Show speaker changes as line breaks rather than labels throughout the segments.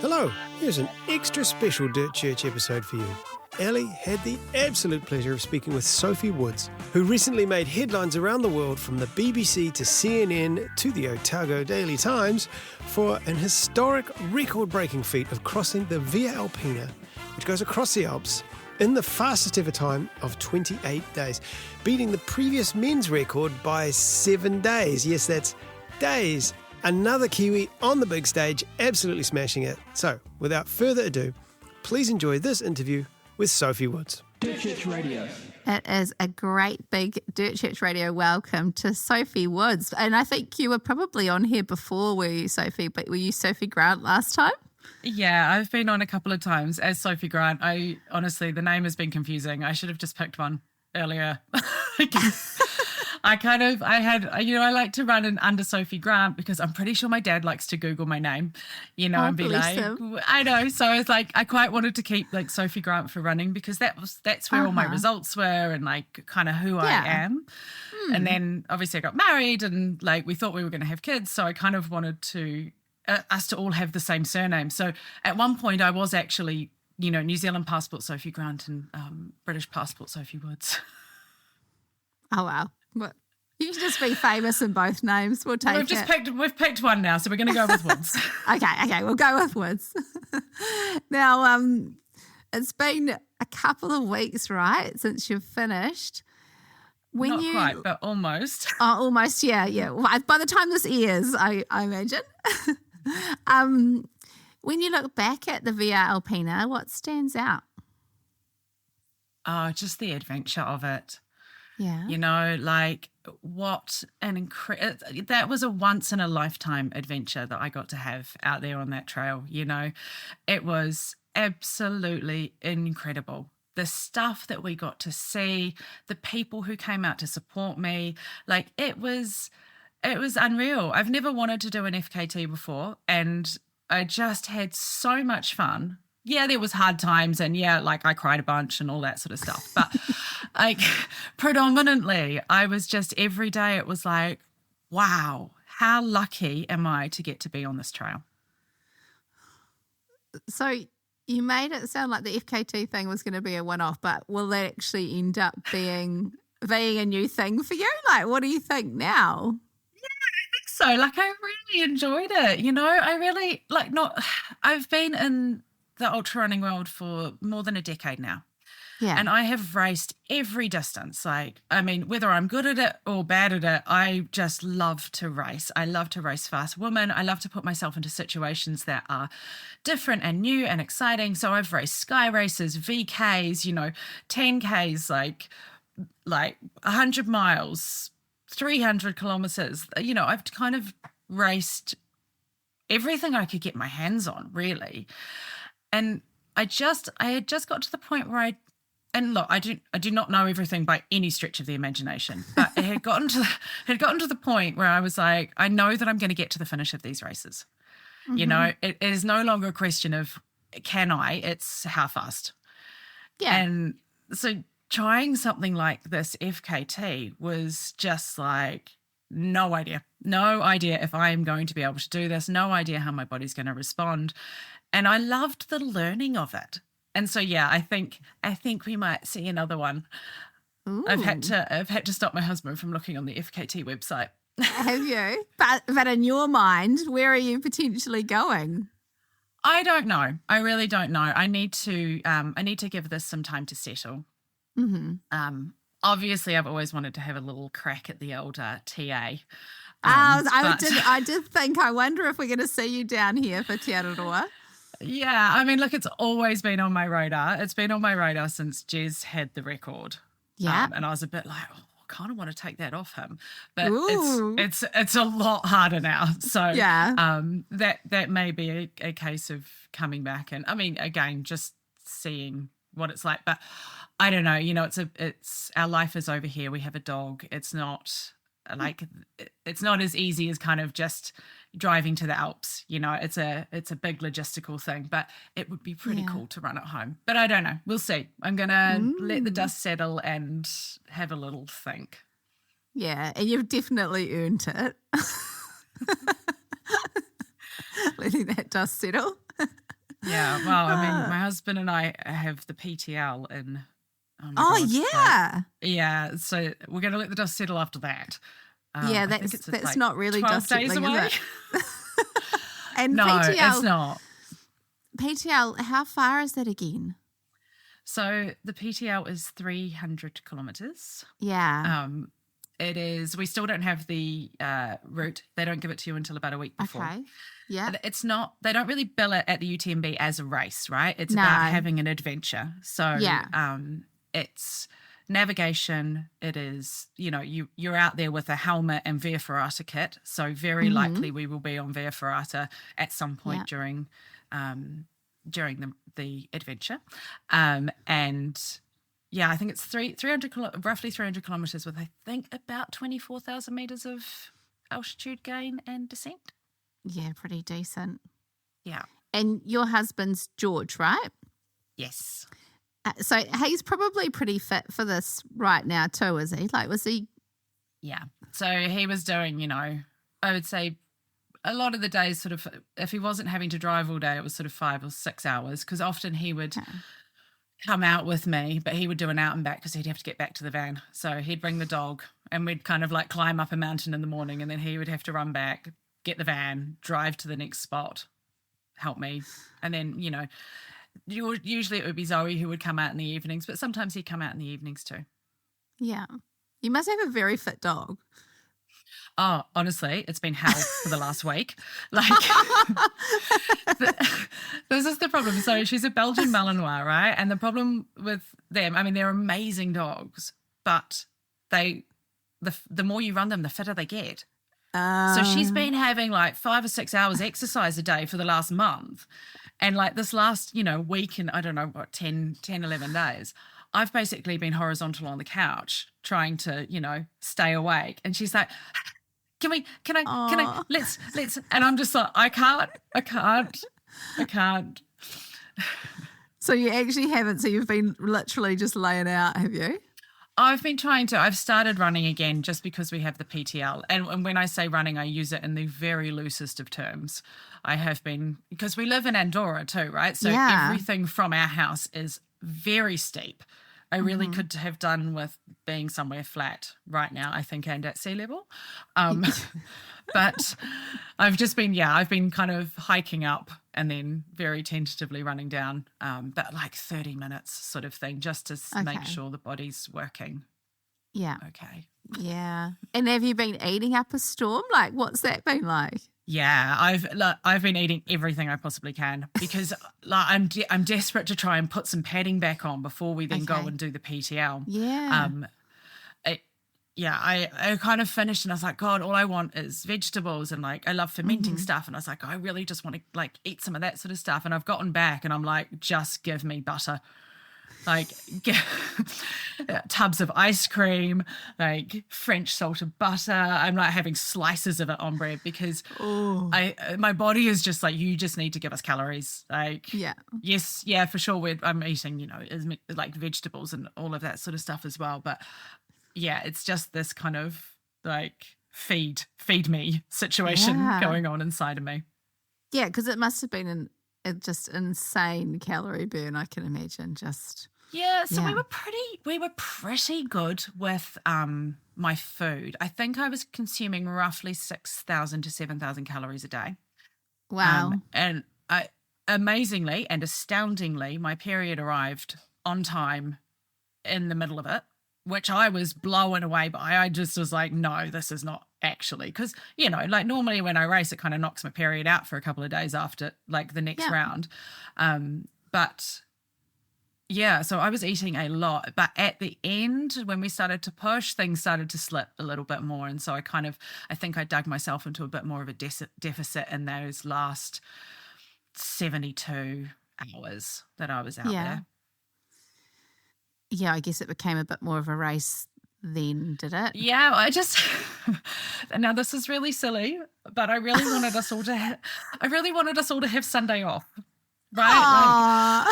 Hello, here's an extra special Dirt Church episode for you. Ellie had the absolute pleasure of speaking with Sophie Woods, who recently made headlines around the world from the BBC to CNN to the Otago Daily Times for an historic record-breaking feat of crossing the Via Alpina, which goes across the Alps, in the fastest ever time of 28 days, beating the previous men's record by 7 days. Yes, that's days. Another Kiwi on the big stage, absolutely smashing it. So, without further ado, please enjoy this interview with Sophie Woods.
Dirt Church Radio.
It is a great big Dirt Church Radio welcome to Sophie Woods. And I think you were probably on here before, were you, Sophie? But were you Sophie Grant last time?
Yeah, I've been on a couple of times as Sophie Grant. Honestly, the name has been confusing. I should have just picked one earlier. I like to run an under Sophie Grant because I'm pretty sure my dad likes to Google my name, and be like,
him.
I know. So I was like, I quite wanted to keep like Sophie Grant for running because that's where all my results were and like kind of who I am. And then obviously I got married and like we thought we were going to have kids. So I kind of wanted to us to all have the same surname. So at one point I was actually, New Zealand passport Sophie Grant and British passport Sophie Woods.
Oh, wow. Well, you can just be famous in both names. We'll take
We've picked one now, so we're going to go with Woods.
Okay, we'll go with Woods. Now, it's been a couple of weeks, right, since you've finished.
Not quite, but almost.
Oh, almost, yeah. Well, by the time this airs, I imagine. When you look back at the Via Alpina, what stands out?
Oh, just the adventure of it.
Yeah.
Like what an that was a once in a lifetime adventure that I got to have out there on that trail. It was absolutely incredible. The stuff that we got to see, the people who came out to support me, like it was unreal. I've never wanted to do an FKT before and I just had so much fun. Yeah, there was hard times and like I cried a bunch and all that sort of stuff. But like predominantly I was just every day it was like, wow, how lucky am I to get to be on this trail?
So you made it sound like the FKT thing was going to be a one-off, but will that actually end up being a new thing for you? Like, what do you think now?
So like I really enjoyed it, I really I've been in the ultra running world for more than a decade now.
Yeah.
And I have raced every distance. Whether I'm good at it or bad at it, I just love to race. I love to race fast women. I love to put myself into situations that are different and new and exciting. So I've raced sky races, VKs, 10Ks, like 100 miles, 300 kilometers. I've kind of raced everything I could get my hands on, really. And I had just got to the point where I do not know everything by any stretch of the imagination, but it had gotten to the point where I was like, I know that I'm going to get to the finish of these races.
Mm-hmm.
It is no longer a question of can I, it's how fast.
Yeah.
And so trying something like this FKT was just like, no idea if I am going to be able to do this, no idea how my body's going to respond. And I loved the learning of it. And so, I think we might see another one.
Ooh.
I've had to stop my husband from looking on the FKT website.
Have you? But in your mind, where are you potentially going?
I don't know. I really don't know. I need to give this some time to settle.
Mm-hmm.
Obviously, I've always wanted to have a little crack at the old TA.
I did think, I wonder if we're going to see you down here for Te Araroa.
Yeah, look, it's always been on my radar. It's been on my radar since Jez had the record.
Yeah.
And I was a bit like, I kind of want to take that off him. But it's a lot harder now. So that may be a case of coming back. And again, just seeing what it's like. But I don't know, it's our life is over here. We have a dog. It's not as easy as kind of just driving to the Alps. It's a big logistical thing, but it would be pretty cool to run at home. But I don't know. We'll see. I'm going to let the dust settle and have a little think.
Yeah, and you've definitely earned it. Letting that dust settle.
Yeah, well, I mean, my husband and I have the PTL in. Oh, my
Oh,
God,
yeah.
yeah, so we're going to let the dust settle after that.
Yeah,
I think
that's
like
not really
12
dust
days
settling,
away.
is it? And
No,
PTL,
it's not.
PTL, how far is that again?
So the PTL is 300 kilometres.
Yeah.
It is. We still don't have the route. They don't give it to you until about a week before.
Okay. Yeah.
It's not. They don't really bill it at the UTMB as a race, right? It's
No.
about having an adventure. So
Yeah.
it's navigation. It is. You're out there with a helmet and Via Ferrata kit. So very likely we will be on Via Ferrata at some point during the adventure, and. Yeah, I think it's roughly 300 kilometres with, I think, about 24,000 metres of altitude gain and descent.
Yeah, pretty decent.
Yeah.
And your husband's George, right?
Yes.
So he's probably pretty fit for this right now too, is he? Like, was he?
Yeah. So he was doing, I would say a lot of the days sort of, if he wasn't having to drive all day, it was sort of 5 or 6 hours, because often he would... come out with me, but he would do an out and back because he'd have to get back to the van. So he'd bring the dog and we'd kind of like climb up a mountain in the morning, and then he would have to run back, get the van, drive to the next spot, help me. And then, usually it would be Zoe who would come out in the evenings, but sometimes he'd come out in the evenings too.
Yeah. You must have a very fit dog.
Oh, honestly, it's been hell for the last week. Like, this is the problem. So she's a Belgian Malinois, right? And the problem with them, I mean, they're amazing dogs, but the more you run them, the fitter they get. So she's been having like 5 or 6 hours exercise a day for the last month. And like this last, week and I don't know what, 10, 11 days, I've basically been horizontal on the couch trying to, stay awake. And she's like... Can I, let's, and I'm just like, I can't.
So you actually haven't, so you've been literally just laying out, have you?
I've started running again just because we have the PTL. And when I say running, I use it in the very loosest of terms. I have been, because we live in Andorra too, right? So everything from our house is very steep. I really could have done with being somewhere flat right now, I think, and at sea level. But I've been kind of hiking up and then very tentatively running down, but like 30 minutes sort of thing, just to make sure the body's working.
Yeah.
Okay.
Yeah. And have you been eating up a storm? Like, what's that been like?
Yeah, I've been eating everything I possibly can because I'm desperate to try and put some padding back on before we then go and do the PTL.
Yeah.
I kind of finished and I was like, God, all I want is vegetables, and like I love fermenting stuff, and I was like, I really just want to like eat some of that sort of stuff. And I've gotten back and I'm like, just give me butter. Like tubs of ice cream, like French salted butter. I'm like having slices of it on bread because my body is just like, you just need to give us calories. Like, yes, yeah, for sure. I'm eating, like vegetables and all of that sort of stuff as well. But yeah, it's just this kind of like feed me situation going on inside of me.
Yeah, because it must have been just insane calorie burn, I can imagine.
So we were pretty good with my food. I think I was consuming roughly 6,000 to 7,000 calories a day.
Wow.
And amazingly and astoundingly, my period arrived on time in the middle of it, which I was blown away by. I just was like, no, this is not actually, because, like normally when I race, it kind of knocks my period out for a couple of days after like the next round. But yeah, so I was eating a lot, but at the end, when we started to push, things started to slip a little bit more. And so I think I dug myself into a bit more of a deficit in those last 72 hours that I was out there.
Yeah, I guess it became a bit more of a race then, did it?
Yeah, now this is really silly, but I really wanted us all to have Sunday off, right?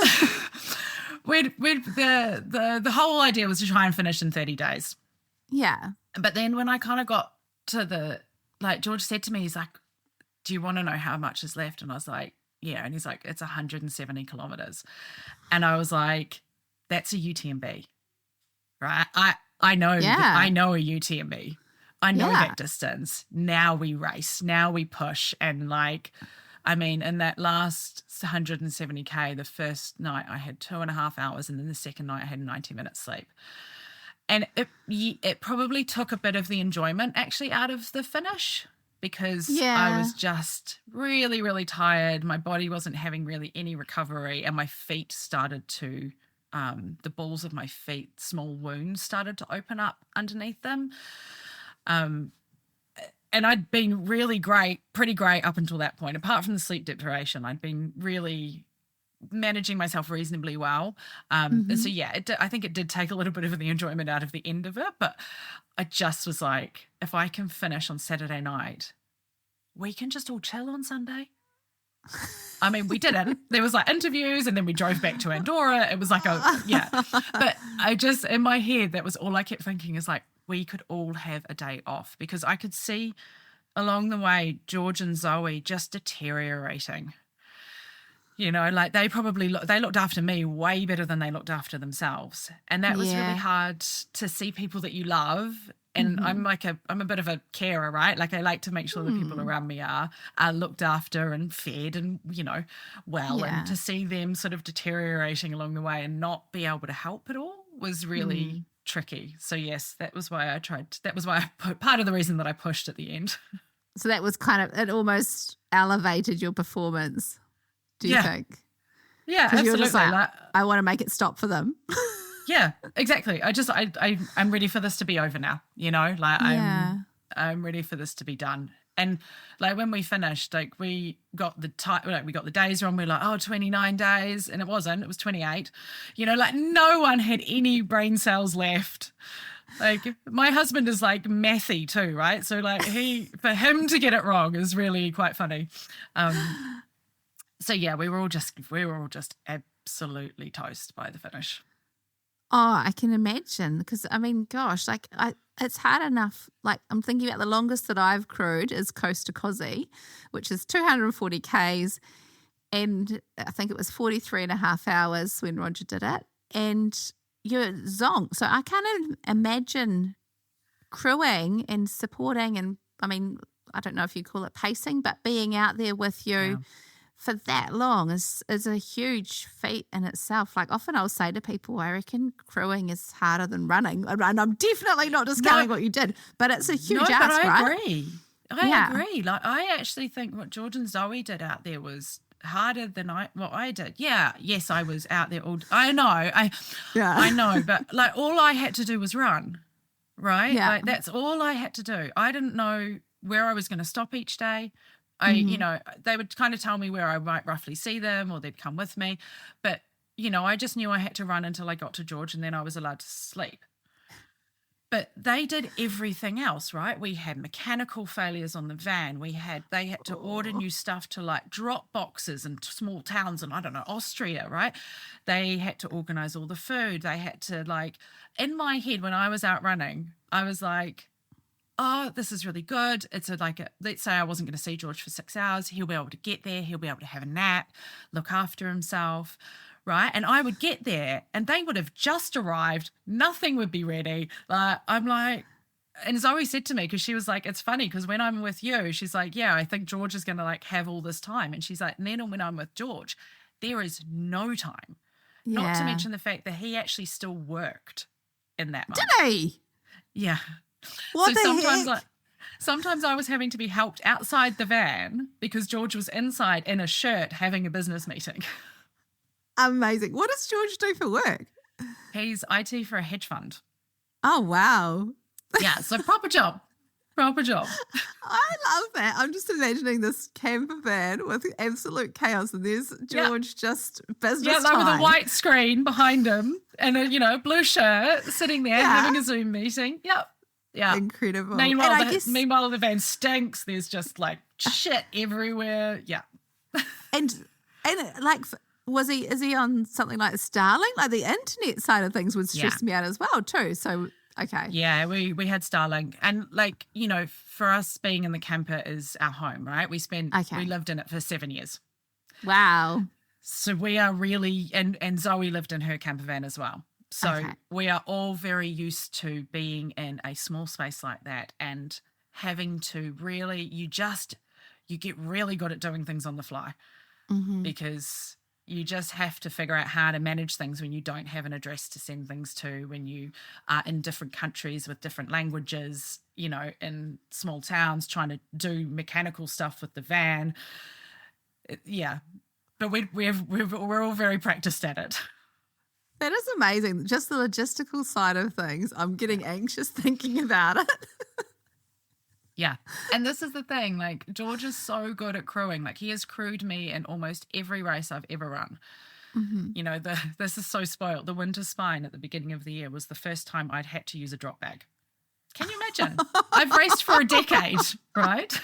Like, the whole idea was to try and finish in 30 days.
Yeah.
But then when I kind of got to George said to me, he's like, do you want to know how much is left? And I was like, yeah. And he's like, it's 170 kilometers. And I was like, that's a UTMB, right? I know a UTMB. I know that distance. Now we race. Now we push. And in that last 170K, the first night I had 2.5 hours, and then the second night I had 90 minutes sleep. And it probably took a bit of the enjoyment actually out of the finish, because I was just really, really tired. My body wasn't having really any recovery, and my feet started to, the balls of my feet, small wounds started to open up underneath them. And I'd been really pretty great up until that point. Apart from the sleep deprivation, I'd been really managing myself reasonably well. And so, I think it did take a little bit of the enjoyment out of the end of it. But I just was like, if I can finish on Saturday night, we can just all chill on Sunday. I mean, we didn't. There was interviews, and then we drove back to Andorra. It was But I just, in my head, that was all I kept thinking is we could all have a day off, because I could see along the way George and Zoe just deteriorating. They probably they looked after me way better than they looked after themselves. And that was really hard to see people that you love. And I'm a bit of a carer, right? I like to make sure the people around me are looked after and fed and, well. Yeah. And to see them sort of deteriorating along the way and not be able to help at all was really tricky. So yes, that was why I part of the reason that I pushed at the end.
So that was it almost elevated your performance, do you think?
Yeah, absolutely.
You're just I want to make it stop for them.
Yeah, exactly. I'm ready for this to be over now, I'm ready for this to be done. And when we finished, we got the days wrong. We're 29 days, and it wasn't. It was 28. No one had any brain cells left. My husband is mathy too, right? So for him to get it wrong is really quite funny. So yeah, we were all just absolutely toast by the finish.
Oh, I can imagine, because I mean, gosh, it's hard enough. I'm thinking about the longest that I've crewed is Coast to Cozy, which is 240 Ks, and I think it was 43.5 hours when Roger did it, and you're zonked. So I can't imagine crewing and supporting, and I mean, I don't know if you call it pacing, but being out there with you for that long is a huge feat in itself. Often I'll say to people, I reckon crewing is harder than running. And I'm definitely not discounting what you did, but it's a huge ask, right?
I agree. I agree. I actually think what George and Zoe did out there was harder than what I did. Yeah, yes, I was out there all. I know. I know, but all I had to do was run, right? Yeah. That's all I had to do. I didn't know where I was going to stop each day. They would kind of tell me where I might roughly see them, or they'd come with me. But, I just knew I had to run until I got to George, and then I was allowed to sleep. But they did everything else, right? We had mechanical failures on the van. They had to order new stuff to drop boxes in small towns in, I don't know, Austria, right? They had to organize all the food. They had to in my head when I was out running, I was oh, this is really good. It's let's say I wasn't going to see George for 6 hours. He'll be able to get there. He'll be able to have a nap, look after himself, right? And I would get there, and they would have just arrived. Nothing would be ready. And Zoe said to me, because she was it's funny, because when I'm with you, she's yeah, I think George is going to have all this time. And she's and then when I'm with George, there is no time. Yeah. Not to mention the fact that he actually still worked in that month.
Did he?
Yeah.
What the heck?
Sometimes I was having to be helped outside the van because George was inside in a shirt having a business meeting.
Amazing. What does George do for work?
He's IT for a hedge fund.
Oh, wow.
Yeah, so proper job. Proper job.
I love that. I'm just imagining this camper van with absolute chaos, and there's George just business time.
With a white screen behind him and a blue shirt sitting there having a Zoom meeting. Yep. Yeah.
Incredible.
Meanwhile, the van stinks. There's just shit everywhere. Yeah.
And is he on something like Starlink? The internet side of things would stress me out as well too. So Okay.
Yeah, we had Starlink. And like, you know, for us being in the camper is our home, right?
Okay.
We lived in it for 7 years.
Wow.
So we are really, and Zoe lived in her camper van as well. So
Okay.
we are all very used to being in a small space like that and having to really, you get really good at doing things on the fly because you just have to figure out how to manage things when you don't have an address to send things to, when you are in different countries with different languages, you know, in small towns, trying to do mechanical stuff with the van. Yeah. But we're all very practiced at it.
That is amazing. Just the logistical side of things. I'm getting anxious thinking about it.
Yeah. And this is the thing, like George is so good at crewing. Like he has crewed me in almost every race I've ever run. You know, this is so spoiled. The winter spine at the beginning of the year was the first time I'd had to use a drop bag. Can you imagine? I've raced for a decade, right?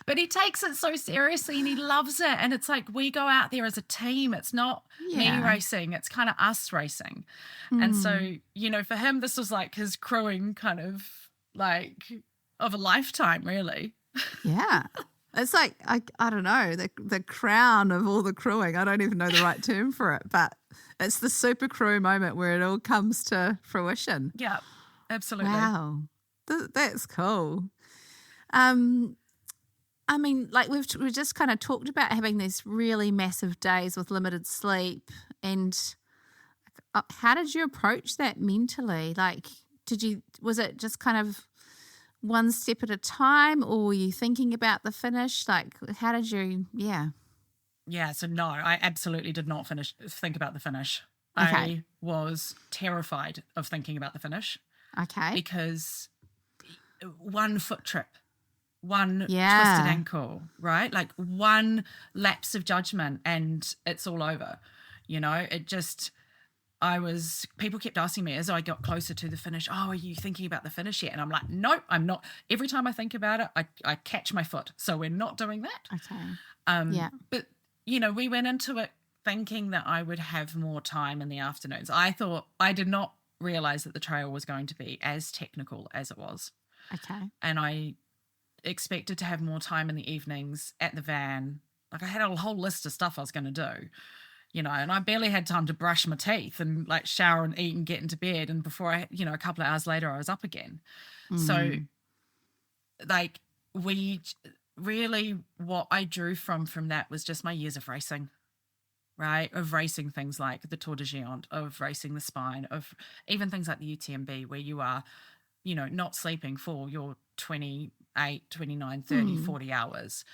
But he takes it so seriously and he loves it. And it's like we go out there as a team. It's not me racing. It's kind of us racing. And so, you know, for him, this was like his crewing kind of like of a lifetime, really.
Yeah. It's like, I don't know, the crown of all the crewing. I don't even know the right term for it, but it's the super crew moment where it all comes to fruition.
Yeah, absolutely.
Wow. That's cool. I mean, like we've just kind of talked about having these really massive days with limited sleep, and how did you approach that mentally? Like, was it just kind of one step at a time, or were you thinking about the finish? Like, how did you,
Yeah, so no, I absolutely did not think about the finish.
Okay.
I was terrified of thinking about the finish.
Okay.
Because one foot trip, one twisted
Yeah.
ankle, right? Like one lapse of judgment and it's all over. You know, people kept asking me as I got closer to the finish, oh, are you thinking about the finish yet? And I'm like, nope, I'm not. Every time I think about it, I catch my foot. So we're not doing that.
Okay. Yeah.
But, you know, we went into it thinking that I would have more time in the afternoons. I did not realize that the trail was going to be as technical as it was.
Okay.
And I expected to have more time in the evenings at the van. Like I had a whole list of stuff I was going to do, you know, and I barely had time to brush my teeth and like shower and eat and get into bed. And before a couple of hours later, I was up again. So like what I drew from that was just my years of racing, right? Of racing things like the Tour de Géant, of racing the Spine, of even things like the UTMB where you are, you know, not sleeping for your 28, 29, 30, 40 hours.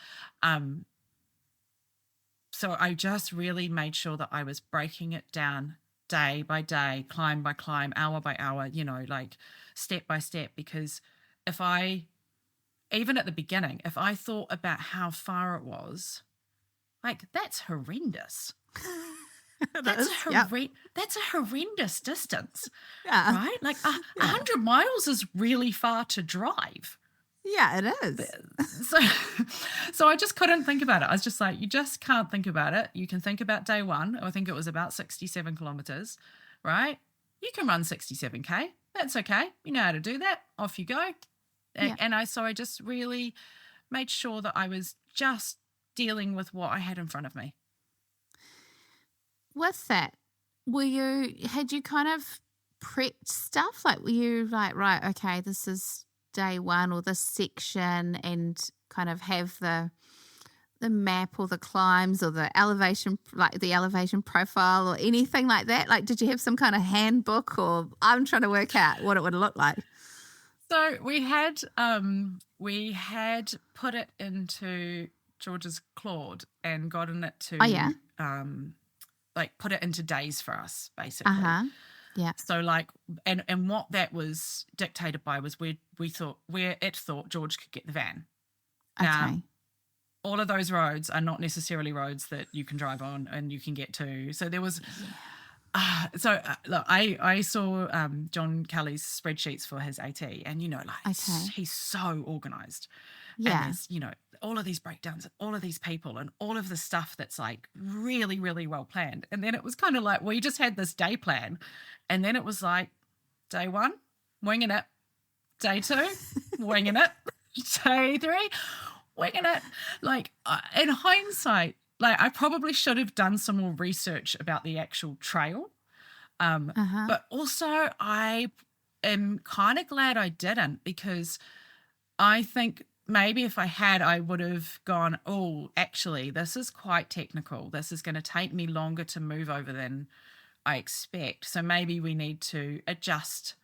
So I just really made sure that I was breaking it down day by day, climb by climb, hour by hour, you know, like step by step, because even at the beginning, if I thought about how far it was, like that's horrendous. That's a horrendous distance, right? Like 100 miles is really far to drive.
Yeah, it is.
So I just couldn't think about it. I was just like, you just can't think about it. You can think about day one. I think it was about 67 kilometers, right? You can run 67K. That's okay. You know how to do that. Off you go.
Yeah.
And I just really made sure that I was just dealing with what I had in front of me.
With that, had you kind of prepped stuff? Like, were you like, right, okay, this is day one or this section, and kind of have the map or the climbs or the elevation, like the elevation profile or anything like that? Like, did you have some kind of handbook, or I'm trying to work out what it would look like?
So we had put it into George's Claude and gotten it to like put it into days for us, basically.
Yeah.
So like, and what that was dictated by was it thought George could get the van.
Okay.
Now, all of those roads are not necessarily roads that you can drive on and you can get to. So there was, look, I saw John Kelly's spreadsheets for his AT, and he's so organised.
Yeah.
And there's, all of these breakdowns, all of these people, and all of the stuff that's like really, really well planned. And then it was kind of like we just had this day plan, and then it was like, Day 1, winging it. Day 2, winging it. Day 3, winging it. Like, in hindsight, like, I probably should have done some more research about the actual trail. But also I am kind of glad I didn't, because I think maybe if I had, I would have gone, oh, actually, this is quite technical. This is going to take me longer to move over than I expect. So maybe we need to adjust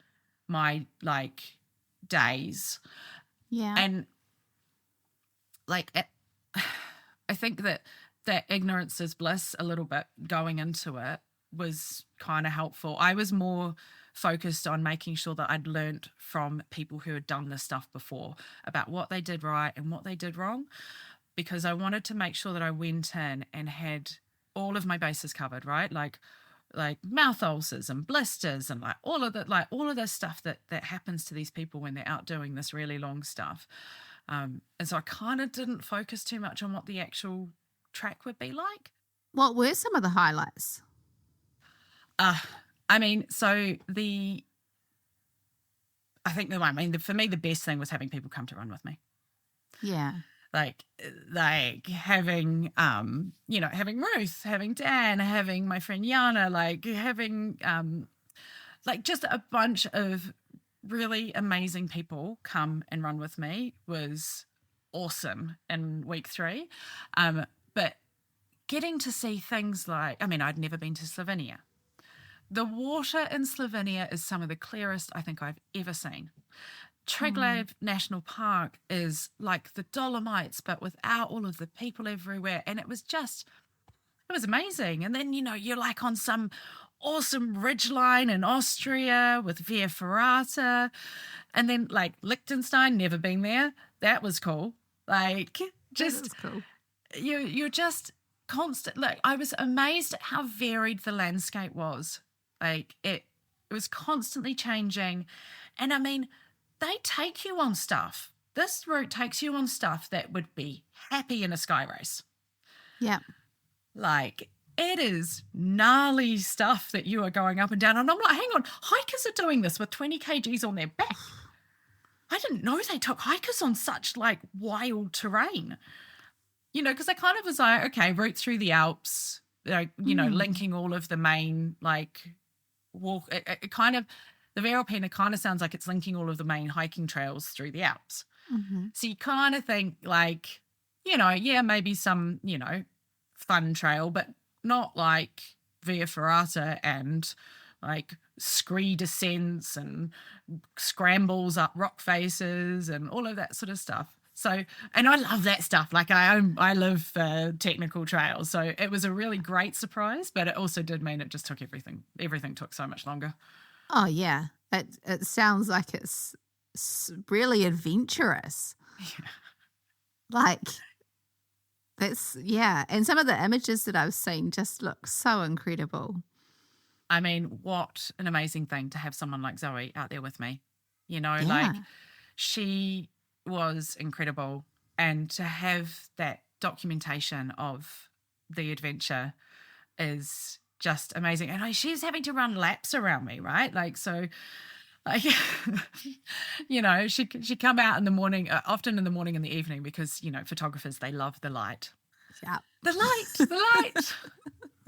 my, like, days.
Yeah.
And, like, I think that ignorance is bliss a little bit going into it was kind of helpful. I was more focused on making sure that I'd learnt from people who had done this stuff before about what they did right and what they did wrong, because I wanted to make sure that I went in and had all of my bases covered, right? Like mouth ulcers and blisters and all of this stuff that happens to these people when they're out doing this really long stuff. And so I kind of didn't focus too much on what the actual track would be like.
What were some of the highlights?
I mean, so for me, the best thing was having people come to run with me.
Yeah.
Like having, having Ruth, having Dan, having my friend Yana, like having, just a bunch of really amazing people come and run with me was awesome in week 3. But getting to see things like, I mean, I'd never been to Slovenia. The water in Slovenia is some of the clearest I think I've ever seen. Triglav National Park is like the Dolomites, but without all of the people everywhere. And it was amazing. And then, you're like on some awesome ridgeline in Austria with Via Ferrata. And then like Liechtenstein, never been there. That was cool. Like, just,
cool.
You're just constant. Like, I was amazed at how varied the landscape was. Like, it was constantly changing. And I mean, they take you on stuff. This route takes you on stuff that would be happy in a sky race.
Yeah.
Like, it is gnarly stuff that you are going up and down. And I'm like, hang on, hikers are doing this with 20 kgs on their back. I didn't know they took hikers on such, like, wild terrain. Because I kind of was like, okay, route through the Alps, like, linking all of the main, like, walk. It kind of, the Via Alpina kind of sounds like it's linking all of the main hiking trails through the Alps.
Mm-hmm.
So you kind of think, like, maybe some, fun trail, but not like Via Ferrata and like scree descents and scrambles up rock faces and all of that sort of stuff. So, and I love that stuff. Like I love technical trails. So it was a really great surprise, but it also did mean it just took everything took so much longer.
Oh yeah. It sounds like it's really adventurous.
Yeah.
Like that's, yeah. And some of the images that I've seen just look so incredible.
I mean, what an amazing thing to have someone like Zoe out there with me.
Yeah.
Like she was incredible, and to have that documentation of the adventure is just amazing. And she's having to run laps around me, right? Like, so like, she'd come out in the morning, often in the morning and the evening, because, photographers, they love the light.
Yeah.
The light.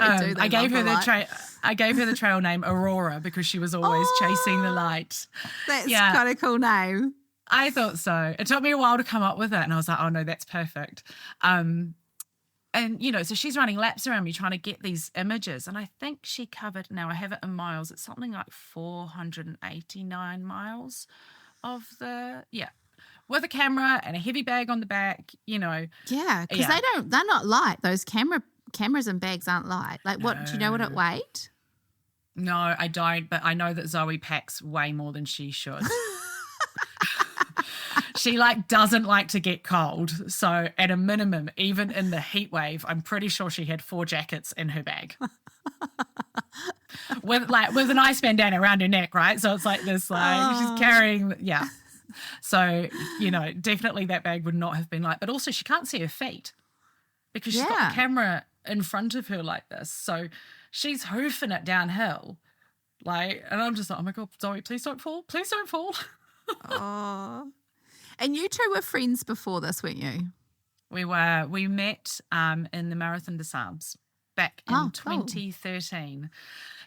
I gave her the trail name Aurora because she was always chasing the light.
That's quite a cool name.
I thought so. It took me a while to come up with it, and I was like, oh no, that's perfect. And so she's running laps around me trying to get these images, and I think she covered, now I have it in miles, it's something like 489 miles of with a camera and a heavy bag on the back, Yeah,
because they're not light. Those cameras and bags aren't light. Like, what, do you know what it weighed?
No, I don't, but I know that Zoe packs way more than she should. She doesn't like to get cold. So at a minimum, even in the heat wave, I'm pretty sure she had 4 jackets in her bag. with an ice bandana around her neck, right? So it's like this, she's carrying, yeah. So, definitely that bag would not have been light. But also she can't see her feet because she's got the camera in front of her like this. So she's hoofing it downhill. Like, and I'm just like, oh my God, Zoe, please don't fall. Please don't fall.
Oh. And you two were friends before this, weren't you?
We met in the Marathon des Sables back in 2013.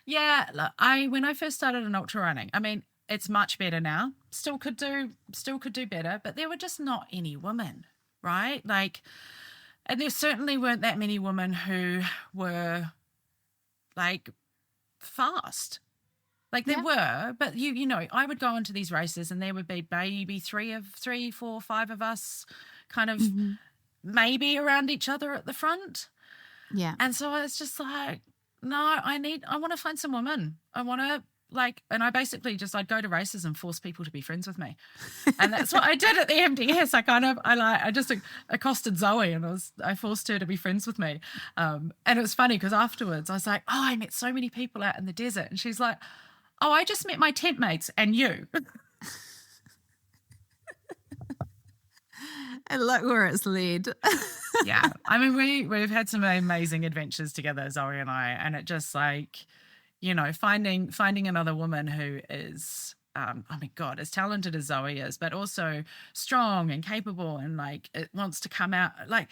Yeah, look, when I first started in ultra running, I mean, it's much better now. Still could do better, but there were just not any women, right? Like, and there certainly weren't that many women who were like fast. Like there were, but you know, I would go into these races and there would be maybe 3, 4, 5 of us kind of maybe around each other at the front.
Yeah.
And so it's just like, no, I want to find some women. I want to and I basically I'd go to races and force people to be friends with me. And that's what I did at the MDS. I just accosted Zoe and I forced her to be friends with me. And it was funny because afterwards I was like, oh, I met so many people out in the desert. And she's like, oh, I just met my tent mates and you.
And look where it's led.
Yeah. I mean, we've had some amazing adventures together, Zoe and I, and it just you know, finding another woman who is, oh my God, as talented as Zoe is, but also strong and capable and it wants to come out. Like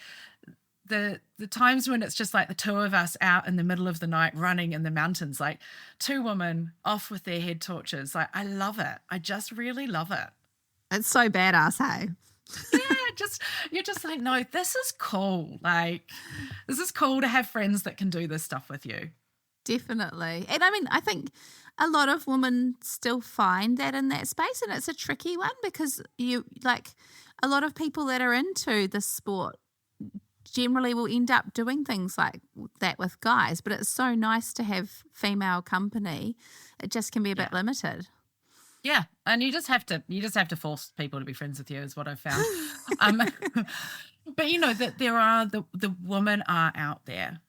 the times when it's just like the two of us out in the middle of the night running in the mountains, like 2 women off with their head torches. Like, I love it. I just really love it.
It's so badass, hey?
Yeah, you're just like, no, this is cool. Like, this is cool to have friends that can do this stuff with you.
Definitely. And I mean, I think a lot of women still find that in that space, and it's a tricky one because a lot of people that are into this sport generally will end up doing things like that with guys, but it's so nice to have female company. It just can be a bit limited.
Yeah, and you just have to force people to be friends with you is what I've found. But you know that there are the women are out there.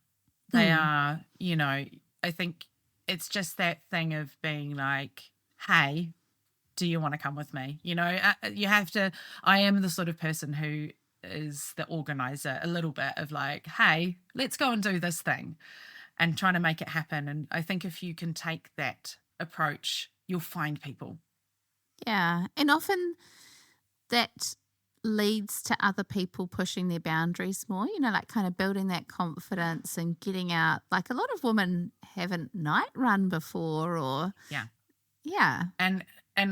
They are, you know, I think it's just that thing of being like, hey, do you want to come with me? You know, you have to. I am the sort of person who is the organizer a little bit of like, hey, let's go and do this thing and trying to make it happen. And I think if you can take that approach, you'll find people.
Yeah. And often that leads to other people pushing their boundaries more, you know, like kind of building that confidence and getting out. Like a lot of women haven't night run before or.
Yeah.
Yeah.
And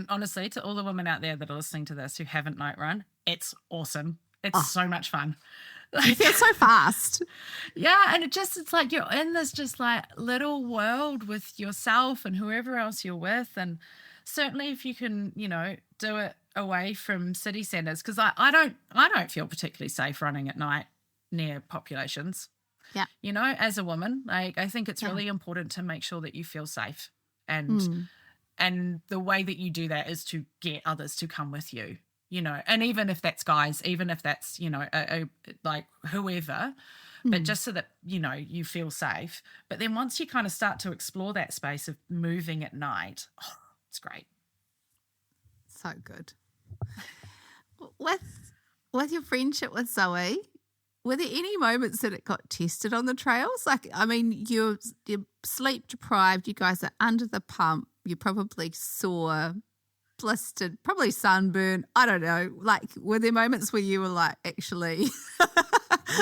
honestly, to all the women out there that are listening to this who haven't night run, it's awesome. It's so much fun.
It's so fast.
Yeah, and it's like you're in this just like little world with yourself and whoever else you're with. And certainly if you can, you know, do it away from city centres, because I don't feel particularly safe running at night near populations.
Yeah.
You know, as a woman, like I think it's really important to make sure that you feel safe. And the way that you do that is to get others to come with you. You know, and even if that's guys, even if that's, you know, like whoever, but just so that, you know, you feel safe. But then once you kind of start to explore that space of moving at night, it's great.
So good. With your friendship with Zoe, were there any moments that it got tested on the trails? Like, I mean, you're sleep deprived, you guys are under the pump, you probably sore, blistered, probably sunburned. I don't know. Like, were there moments where you were like, actually?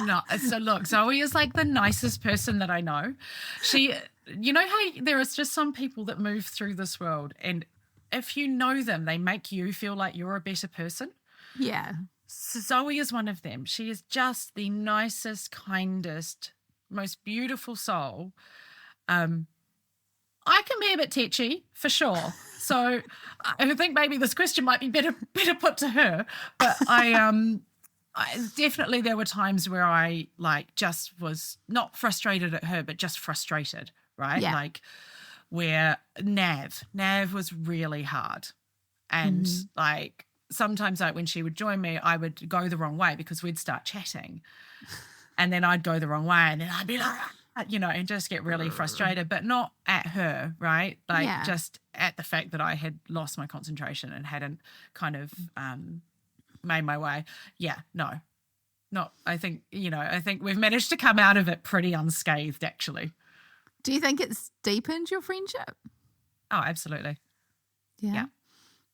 No. So look, Zoe is like the nicest person that I know. She, you know how there is just some people that move through this world and if you know them, they make you feel like you're a better person.
Yeah.
So Zoe is one of them. She is just the nicest, kindest, most beautiful soul. I can be a bit tetchy, for sure. So I think maybe this question might be better put to her. But I definitely there were times where I like just was not frustrated at her, but just frustrated, right?
Yeah.
Like where Nav was really hard. And like sometimes like when she would join me, I would go the wrong way because we'd start chatting. And then I'd go the wrong way and then I'd be like, you know, and just get really frustrated, but not at her, right? Like just at the fact that I had lost my concentration and hadn't kind of made my way. Yeah, no, not, I think we've managed to come out of it pretty unscathed, actually.
Do you think it's deepened your friendship?
Oh, absolutely.
Yeah.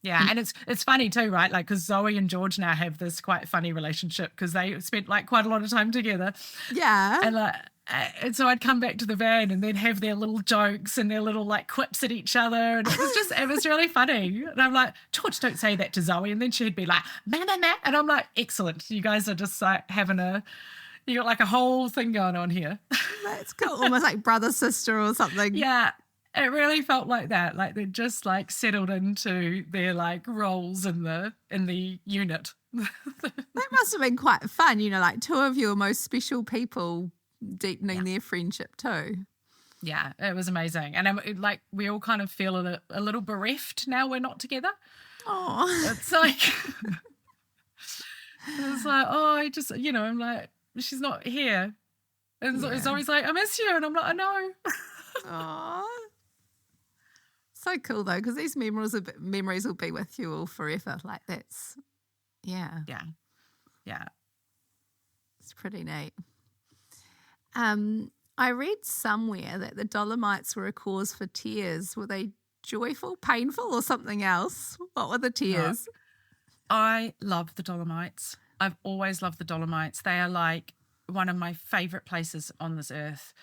Yeah, and it's funny too, right? Like, because Zoe and George now have this quite funny relationship because they spent like quite a lot of time together.
Yeah.
And so I'd come back to the van and they'd have their little jokes and their little like quips at each other, and it was really funny. And I'm like, George, don't say that to Zoe, and then she'd be like, man, and I'm like, excellent. You guys are just like you got like a whole thing going on here.
That's cool. Almost like brother, sister or something.
Yeah. It really felt like that. Like they just like settled into their like roles in the unit.
That must have been quite fun, like two of your most special people deepening their friendship too.
Yeah, it was amazing. And like we all kind of feel a little bereft now we're not together.
Oh.
It's like, oh, I just, I'm like, she's not here. And so it's always like, I miss you. And I'm like, I know.
Oh. So cool though, because these memories will be with you all forever. Like that's, yeah, it's pretty neat. I read somewhere that the Dolomites were a cause for tears. Were they joyful, painful, or something else? What were the tears?
No. I love the Dolomites. I've always loved the Dolomites. They are like one of my favourite places on this earth.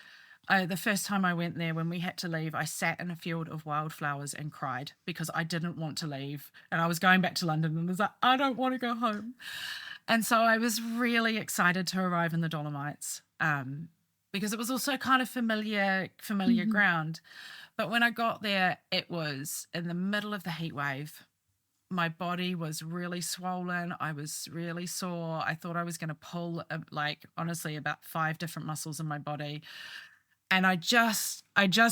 The first time I went there, when we had to leave, I sat in a field of wildflowers and cried because I didn't want to leave. And I was going back to London and I was like, I don't want to go home. And so I was really excited to arrive in the Dolomites because it was also kind of familiar ground. But when I got there, it was in the middle of the heat wave. My body was really swollen. I was really sore. I thought I was going to pull, honestly, about 5 different muscles in my body. And I just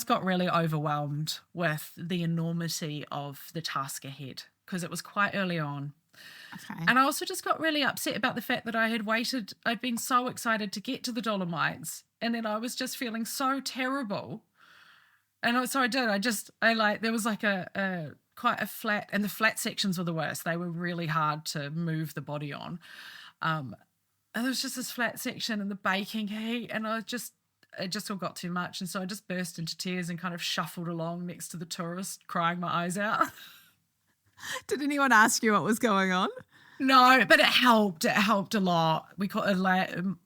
got really overwhelmed with the enormity of the task ahead because it was quite early on.
Okay.
And I also just got really upset about the fact that I'd been so excited to get to the Dolomites, and then I was just feeling so terrible. And so I did. There was like quite a flat, and the flat sections were the worst. They were really hard to move the body on. And there was just this flat section and the baking heat, and it just all got too much. And so I just burst into tears and kind of shuffled along next to the tourist, crying my eyes out.
Did anyone ask you what was going on?
No, but it helped. It helped a lot. We call it,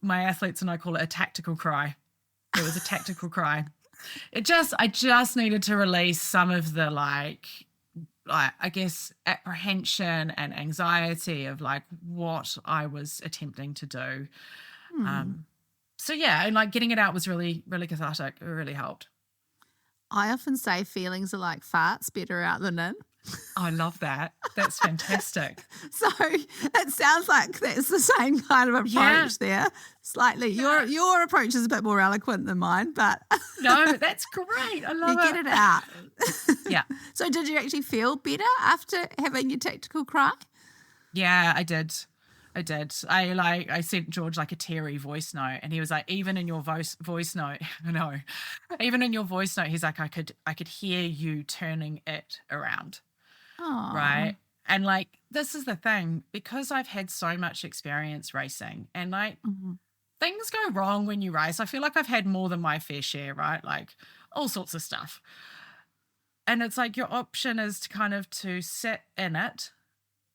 my athletes and I call it a tactical cry. It was a tactical cry. I just needed to release some of the I guess apprehension and anxiety of like what I was attempting to do. So yeah, and like getting it out was really, really cathartic. It really helped.
I often say feelings are like farts, better out than in.
I love that. That's fantastic.
So it sounds like that's the same kind of approach there. Slightly. Your approach is a bit more eloquent than mine, but
no, that's great. I love it.
You get it out.
Yeah.
So did you actually feel better after having your tactical cry?
Yeah, I did. I sent George like a teary voice note, and he was like, even in your voice note, even in your voice note, he's like, I could hear you turning it around.
Aww.
Right. And like, this is the thing, because I've had so much experience racing, and like things go wrong when you race. I feel like I've had more than my fair share, right? Like all sorts of stuff. And it's like your option is to kind of to sit in it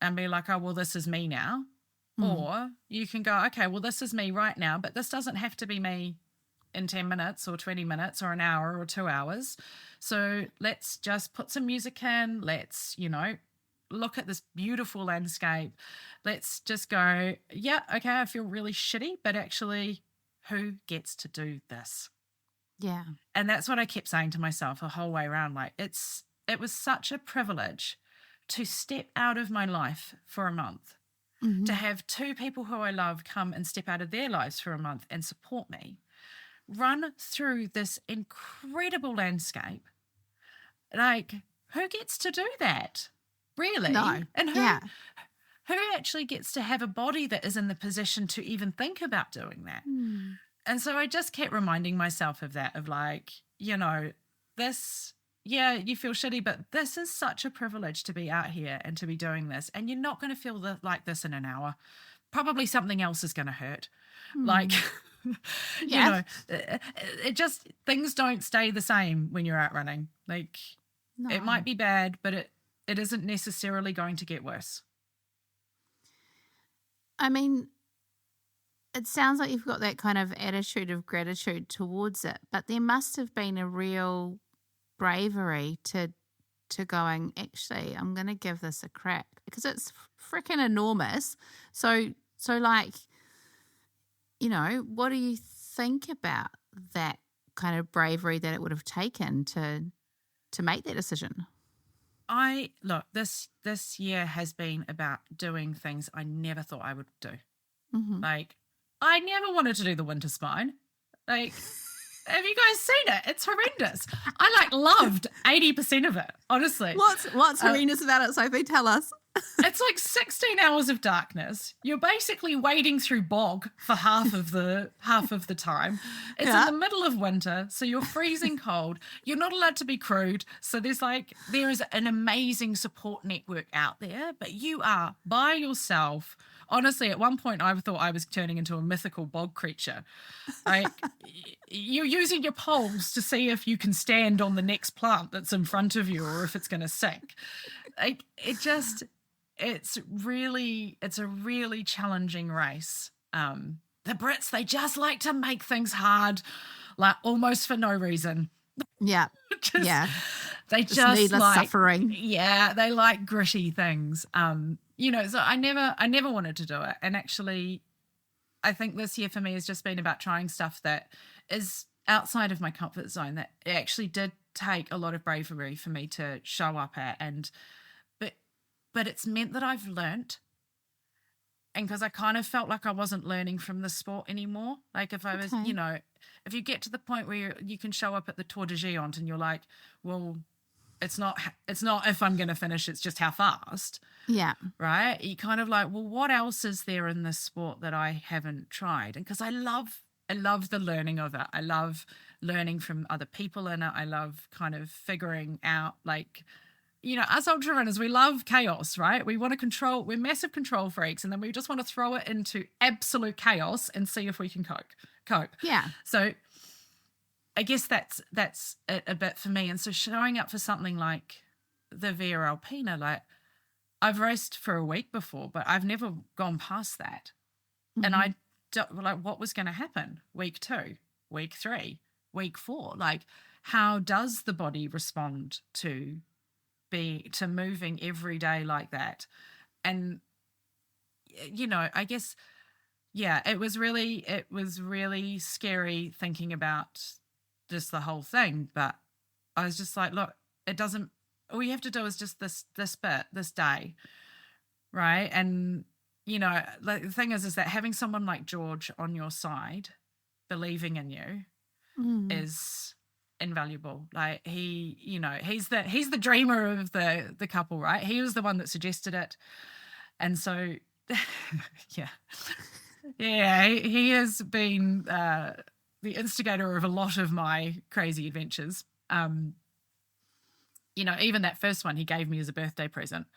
and be like, oh, well, this is me now. Or you can go, okay, well, this is me right now, but this doesn't have to be me in 10 minutes or 20 minutes or an hour or 2 hours. So let's just put some music in. Let's, look at this beautiful landscape. Let's just go, yeah, okay, I feel really shitty, but actually, who gets to do this?
Yeah.
And that's what I kept saying to myself the whole way around. Like, it was such a privilege to step out of my life for a month. To have 2 people who I love come and step out of their lives for a month and support me, run through this incredible landscape. Like, who gets to do that? Really?
No.
And who actually gets to have a body that is in the position to even think about doing that? And so I just kept reminding myself of that, of like, this... Yeah, you feel shitty, but this is such a privilege to be out here and to be doing this. And you're not going to feel like this in an hour. Probably something else is going to hurt. Like, it just, things don't stay the same when you're out running. Like,
No.
It might be bad, but it isn't necessarily going to get worse.
I mean, it sounds like you've got that kind of attitude of gratitude towards it, but there must have been a real bravery to going, actually, I'm going to give this a crack, because it's freaking enormous. So like, you know, what do you think about that kind of bravery that it would have taken to make that decision?
This year has been about doing things I never thought I would do.
Mm-hmm.
Like, I never wanted to do the winter spine. Like, have you guys seen it? It's horrendous. I loved 80% of it, honestly.
What's horrendous about it, Sophie? Tell us.
It's like 16 hours of darkness. You're basically wading through bog for half of the time. It's in the middle of winter, so you're freezing cold. You're not allowed to be crewed. So there is an amazing support network out there, but you are by yourself. Honestly, at one point I thought I was turning into a mythical bog creature. Like, you're using your poles to see if you can stand on the next plant that's in front of you or if it's going to sink. Like, it's a really challenging race. The Brits, they just like to make things hard, like almost for no reason.
Yeah.
They
just needless suffering.
Yeah, they like gritty things. So I never wanted to do it. And actually, I think this year for me has just been about trying stuff that is outside of my comfort zone, that it actually did take a lot of bravery for me to show up at. But it's meant that I've learnt. And because I kind of felt like I wasn't learning from the sport anymore. Like, if I was, if you get to the point where you can show up at the Tour de Géant and you're like, well, it's not if I'm going to finish, it's just how fast.
Yeah.
Right? You kind of like, well, what else is there in this sport that I haven't tried? And because I love the learning of it. I love learning from other people in it. I love kind of figuring out, like, us ultra runners, we love chaos, right? We want to control, we're massive control freaks, and then we just want to throw it into absolute chaos and see if we can cope.
Yeah.
So I guess that's it a bit for me. And so showing up for something like the Via Alpina, like, I've raced for a week before, but I've never gone past that. Mm-hmm. And I don't, like, what was going to happen? Week 2, week 3, week 4, like, how does the body respond to moving every day like that? And I guess, it was really scary thinking about just the whole thing, but I was just like, look, all you have to do is just this bit, this day, right? And like, the thing is that having someone like George on your side believing in you is invaluable. Like, he's the dreamer of the couple, right? He was the one that suggested it. And so he has been the instigator of a lot of my crazy adventures. Even that first one he gave me as a birthday present.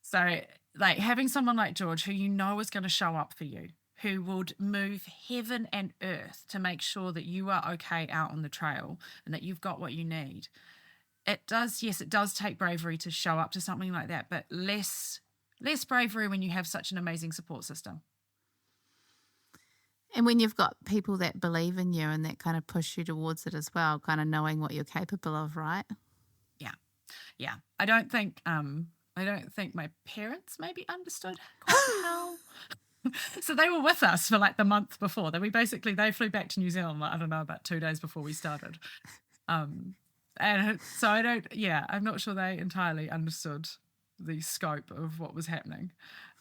So, like, having someone like George who is going to show up for you, who would move heaven and earth to make sure that you are okay out on the trail and that you've got what you need. It does take bravery to show up to something like that, but less bravery when you have such an amazing support system.
And when you've got people that believe in you and that kind of push you towards it as well, kind of knowing what you're capable of, right?
Yeah. I don't think my parents maybe understood quite how. So they were with us for like the month before. They flew back to New Zealand, I don't know, about 2 days before we started. And so I'm not sure they entirely understood the scope of what was happening.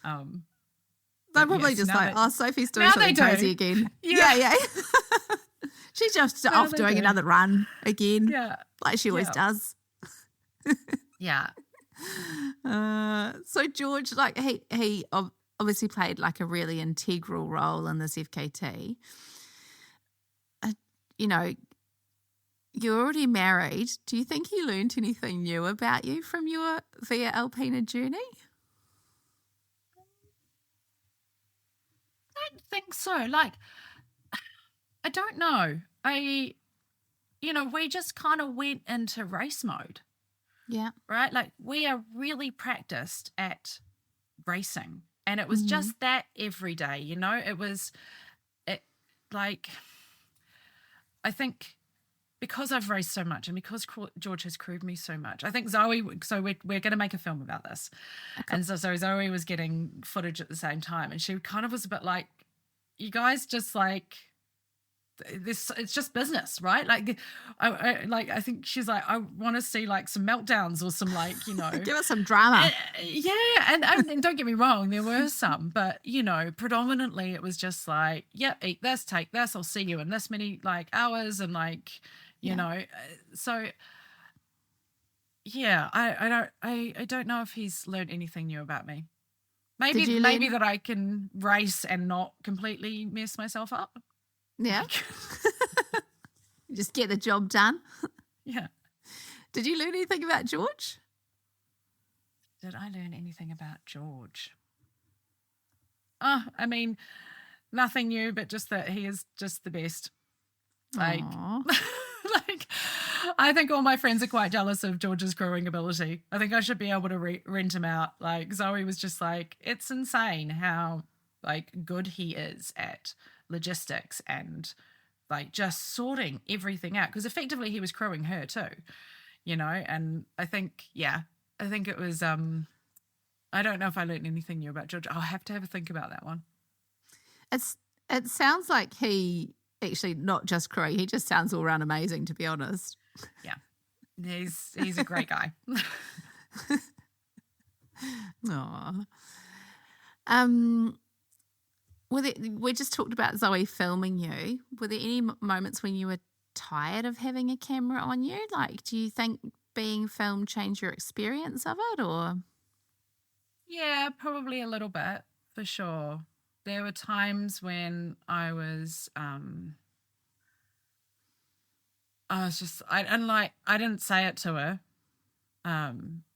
They're probably just like, Sophie's doing something crazy again. Yeah. She's just off doing another run again. Yeah. Like she always does.
Yeah.
So George, like, he obviously played like a really integral role in this FKT. You're already married. Do you think he learned anything new about you from your Via Alpina journey?
I don't think so. Like, I don't know. We just kind of went into race mode.
Yeah.
right? Like we are really practiced at racing, and it was just that every day, you know. It like I think because I've raced so much and because George has crewed me so much, I think Zoe. So we're going to make a film about this,
Okay.
and so Zoe was getting footage at the same time, and she kind of was a bit like, "You guys just like this. It's just business, right?" Like, I think she's like, "I want to see like some meltdowns or some like, you know,
Give us some drama.
yeah." And don't get me wrong, there were some, but you know, predominantly it was just like, "Yep, eat this, take this. I'll see you in this many like hours," and like. You know, so yeah, I don't know if he's learned anything new about me. Maybe that I can race and not completely mess myself up.
Yeah. Just get the job done.
Yeah.
Did you learn anything about George?
Did I learn anything about George? I mean, nothing new, but just that he is just the best. Like, like, I think all my friends are quite jealous of George's crewing ability. I think I should be able to rent him out. Like Zoe was just like, it's insane how like good he is at logistics and like just sorting everything out. Because effectively he was crewing her too, you know. And I think it was. I don't know if I learned anything new about George. I'll have to have a think about that one.
It sounds like he. Actually, not just crewing. He just sounds all around amazing, to be honest.
Yeah, he's a great guy.
Aww. We just talked about Zoe filming you. Were there any moments when you were tired of having a camera on you? Like, do you think being filmed changed your experience of it, or?
Yeah, probably a little bit, for sure. There were times when I was I didn't say it to her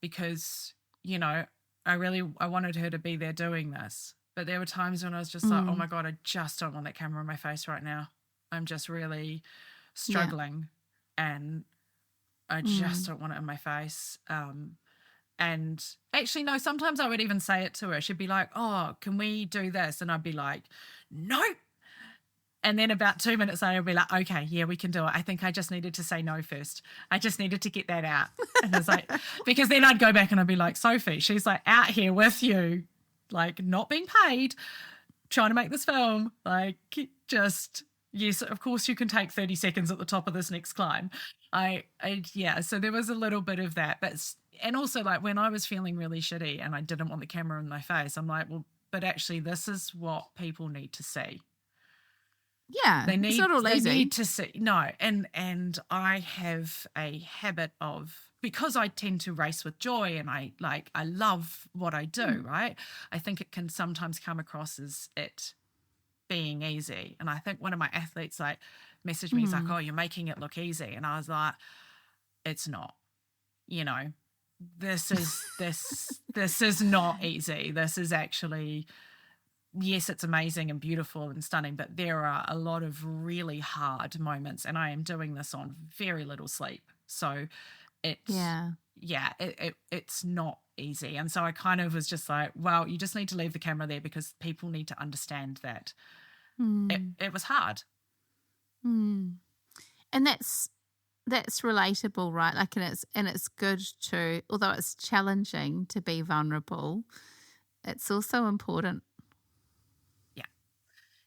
because, you know, I wanted her to be there doing this. But there were times when I was just like, oh my God, I just don't want that camera in my face right now. I'm just really struggling and I just don't want it in my face. And actually, no, sometimes I would even say it to her. She'd be like, oh, can we do this? And I'd be like, no. And then about 2 minutes later, I'd be like, okay, yeah, we can do it. I think I just needed to say no first. I just needed to get that out. And it's like, because then I'd go back and I'd be like, Sophie, she's like out here with you, like not being paid, trying to make this film. Like just, yes, of course you can take 30 seconds at the top of this next climb. So there was a little bit of that. And also like when I was feeling really shitty and I didn't want the camera in my face, I'm like, well, but actually this is what people need to see.
Yeah, it's not all easy.
They need to see. No, and I have a habit of, because I tend to race with joy and I love what I do, right? I think it can sometimes come across as it being easy. And I think one of my athletes like messaged me, he's like, oh, you're making it look easy. And I was like, it's not, you know. This is not easy. This is actually, yes, it's amazing and beautiful and stunning, but there are a lot of really hard moments, and I am doing this on very little sleep. So it's not easy. And so I kind of was just like, well, you just need to leave the camera there because people need to understand that it was hard.
And that's relatable, right? Like, and it's good to, although it's challenging to be vulnerable, it's also important.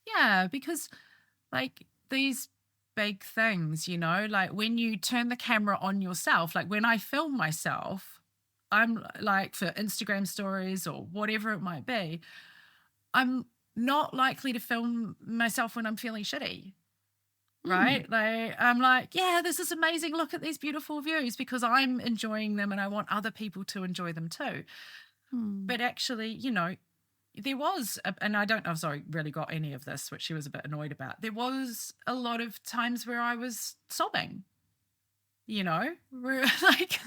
Yeah, because like these big things, you know, like when you turn the camera on yourself, like when I film myself, I'm like for Instagram stories or whatever it might be, I'm not likely to film myself when I'm feeling shitty. Right? Like I'm like, yeah, this is amazing. Look at these beautiful views because I'm enjoying them and I want other people to enjoy them too. But actually, you know, there was, and I don't know if Zoe really got any of this, which she was a bit annoyed about. There was a lot of times where I was sobbing, you know, like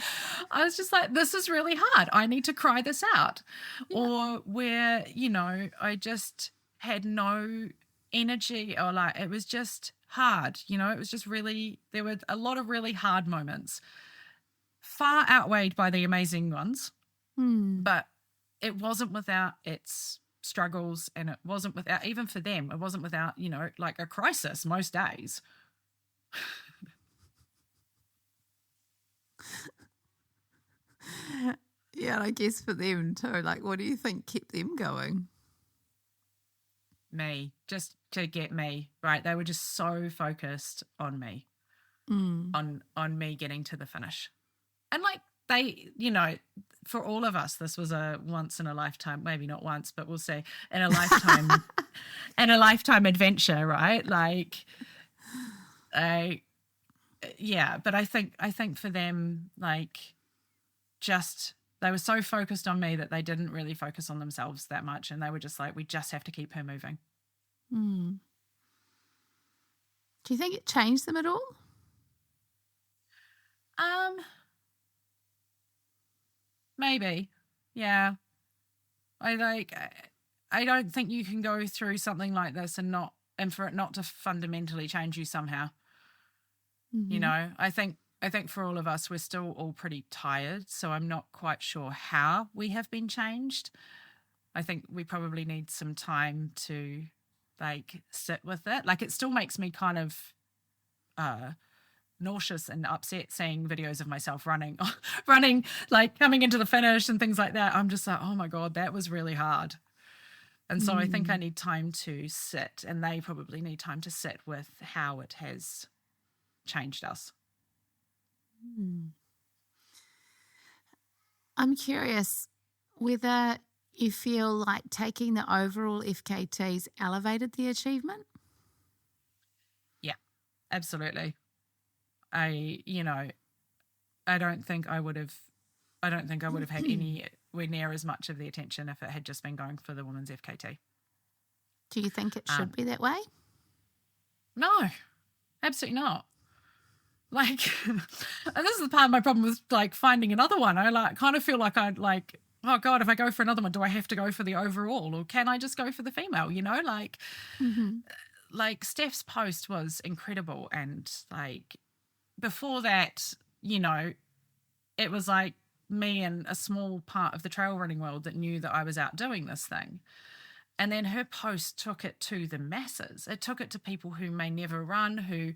I was just like, this is really hard. I need to cry this out. Yeah. Or where, you know, I just had no energy or like, it was just hard, you know, it was just really, there were a lot of really hard moments far outweighed by the amazing ones,
Hmm.
but it wasn't without its struggles, and it wasn't without, even for them, it wasn't without, like a crisis most days.
Yeah, and I guess for them too, like, what do you think kept them going?
Me, just to get me right. They were just so focused on me, on me getting to the finish. And like they, for all of us, this was a once in a lifetime, maybe not once, but we'll say in a lifetime, in a lifetime adventure, right? Like, yeah. But I think for them, like, just they were so focused on me that they didn't really focus on themselves that much, and they were just like, we just have to keep her moving.
Do you think it changed them at all?
Maybe, yeah. I don't think you can go through something like this and for it not to fundamentally change you somehow. I think for all of us, we're still all pretty tired, so I'm not quite sure how we have been changed. I think we probably need some time to like sit with it. Like, it still makes me kind of nauseous and upset seeing videos of myself running, like coming into the finish and things like that. I'm just like, oh my God, that was really hard. And so I think I need time to sit, and they probably need time to sit with how it has changed us.
I'm curious whether you feel like taking the overall FKTs elevated the achievement?
Yeah, absolutely. I don't think I would have had anywhere near as much of the attention if it had just been going for the women's FKT.
Do you think it should be that way?
No, absolutely not. Like, and this is the part of my problem with like finding another one. I kind of feel like I'd like, oh God, if I go for another one, do I have to go for the overall, or can I just go for the female? Like Steph's post was incredible, and like before that, it was like me and a small part of the trail running world that knew that I was out doing this thing. And then her post took it to the masses. It took it to people who may never run, who,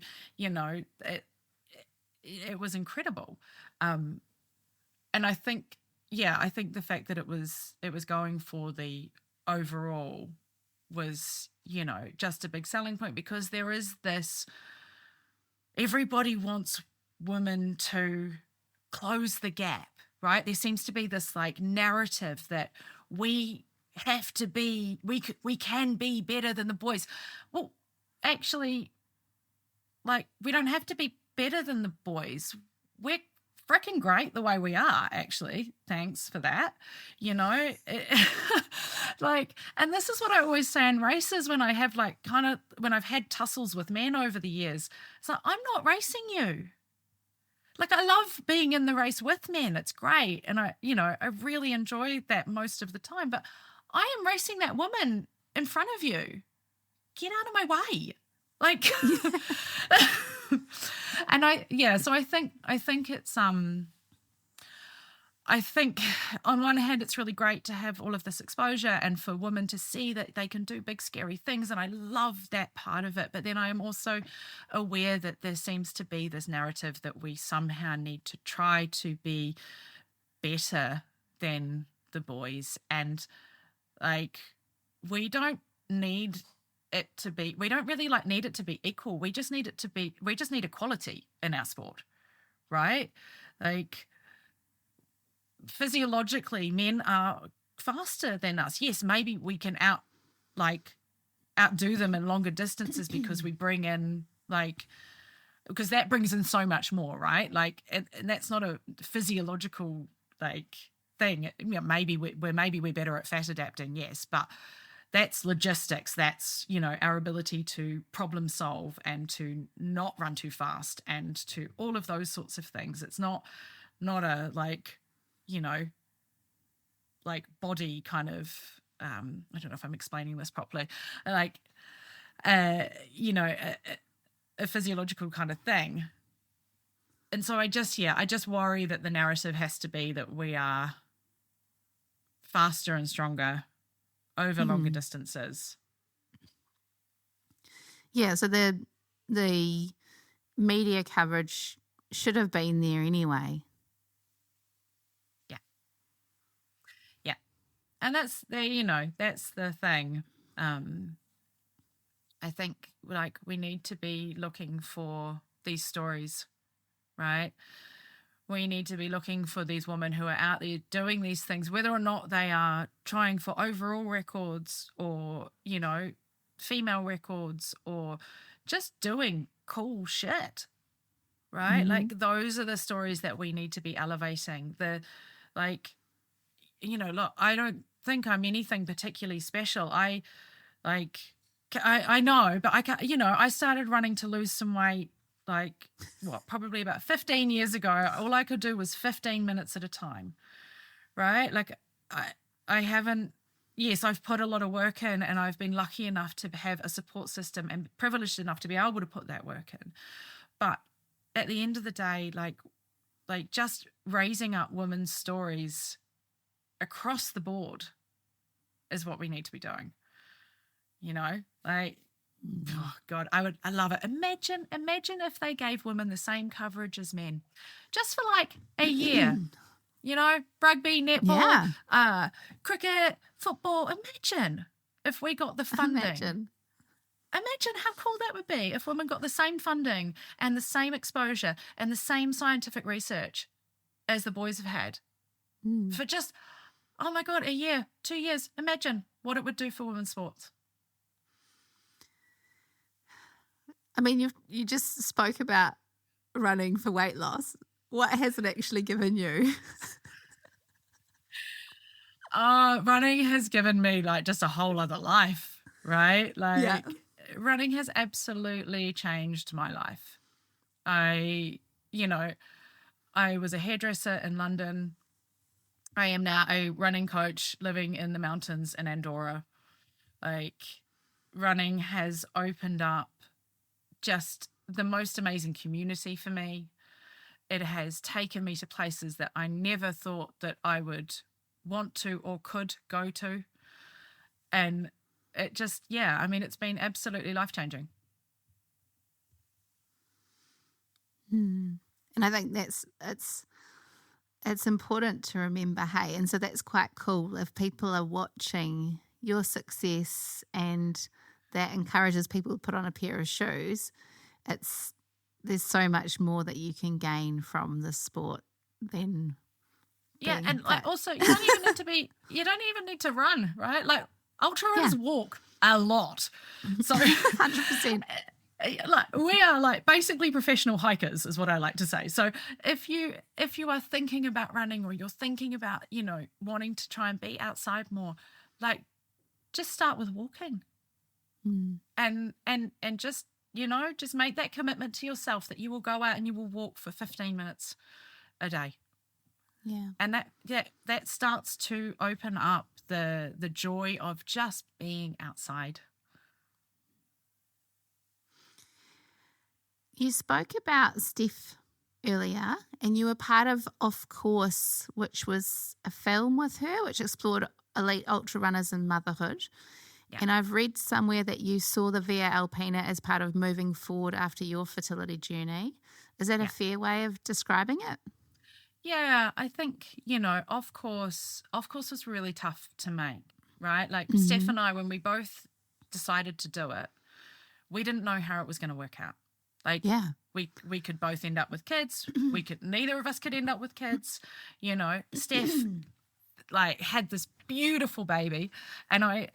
it was incredible. And I think the fact that it was going for the overall was, just a big selling point, because there is this, everybody wants women to close the gap, right? There seems to be this like narrative that we have to be, we can be better than the boys. Well, actually, like, we don't have to be better than the boys. We're freaking great the way we are, actually. Thanks for that. Like, and this is what I always say in races when I have like when I've had tussles with men over the years. It's like, I'm not racing you. Like, I love being in the race with men. It's great. And I really enjoy that most of the time. But I am racing that woman in front of you. Get out of my way. Like, and so I think it's, I think on one hand, it's really great to have all of this exposure and for women to see that they can do big, scary things. And I love that part of it. But then I am also aware that there seems to be this narrative that we somehow need to try to be better than the boys. And like, we don't really need it to be equal. We just need equality in our sport, right? Like, physiologically, men are faster than us. Yes, maybe we can outdo them in longer distances because we bring in because that brings in so much more, right? Like, and that's not a physiological like thing. Maybe we're better at fat adapting, yes, but that's logistics. That's, our ability to problem solve and to not run too fast and to all of those sorts of things. It's not a like body kind of, I don't know if I'm explaining this properly, like, a physiological kind of thing. and so I just worry that the narrative has to be that we are faster and stronger over longer distances.
Yeah, so the media coverage should have been there anyway.
Yeah. And that's the thing. I think like we need to be looking for these stories, right? We need to be looking for these women who are out there doing these things, whether or not they are trying for overall records or, female records or just doing cool shit, right? Like those are the stories that we need to be elevating. Look, I don't think I'm anything particularly special. I know, but I can't, I started running to lose some weight, probably about 15 years ago. All I could do was 15 minutes at a time, right? Like I haven't, yes, I've put a lot of work in, and I've been lucky enough to have a support system and privileged enough to be able to put that work in. But at the end of the day, like just raising up women's stories across the board is what we need to be doing. Oh God, I love it. Imagine if they gave women the same coverage as men, just for like a year. Rugby, netball, cricket, football. Imagine if we got the funding. Imagine how cool that would be if women got the same funding and the same exposure and the same scientific research as the boys have had for just, oh my God, a year, 2 years. Imagine what it would do for women's sports.
I mean, you just spoke about running for weight loss. What has it actually given you?
Running has given me like just a whole other life, right? Running has absolutely changed my life. I was a hairdresser in London. I am now a running coach living in the mountains in Andorra. Running has opened up just the most amazing community for me. It has taken me to places that I never thought that I would want to or could go to. And it just, it's been absolutely life-changing.
And I think it's important to remember, hey, and so that's quite cool if people are watching your success and that encourages people to put on a pair of shoes. There's so much more that you can gain from the sport than
and also you don't even need to run, right? Like ultra runners walk a lot. So
100%.
We are like basically professional hikers is what I like to say. So if you are thinking about running or you're thinking about, wanting to try and be outside more, like just start with walking. And just, just make that commitment to yourself that you will go out and you will walk for 15 minutes a day.
Yeah.
And that starts to open up the joy of just being outside.
You spoke about Steph earlier, and you were part of Off Course, which was a film with her, which explored elite ultra runners and motherhood. Yeah. And I've read somewhere that you saw the Via Alpina as part of moving forward after your fertility journey. Is that a fair way of describing it?
Yeah, I think, Off Course was really tough to make, right? Like Steph and I, when we both decided to do it, we didn't know how it was going to work out. We could both end up with kids. Neither of us could end up with kids. Steph had this beautiful baby, and I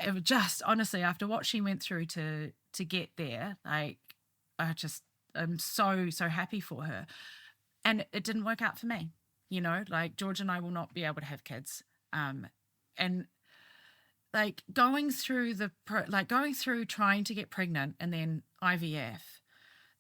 it was just honestly after what she went through to get there, I'm so happy for her. And it didn't work out for me. George and I will not be able to have kids. And going through trying to get pregnant and then IVF,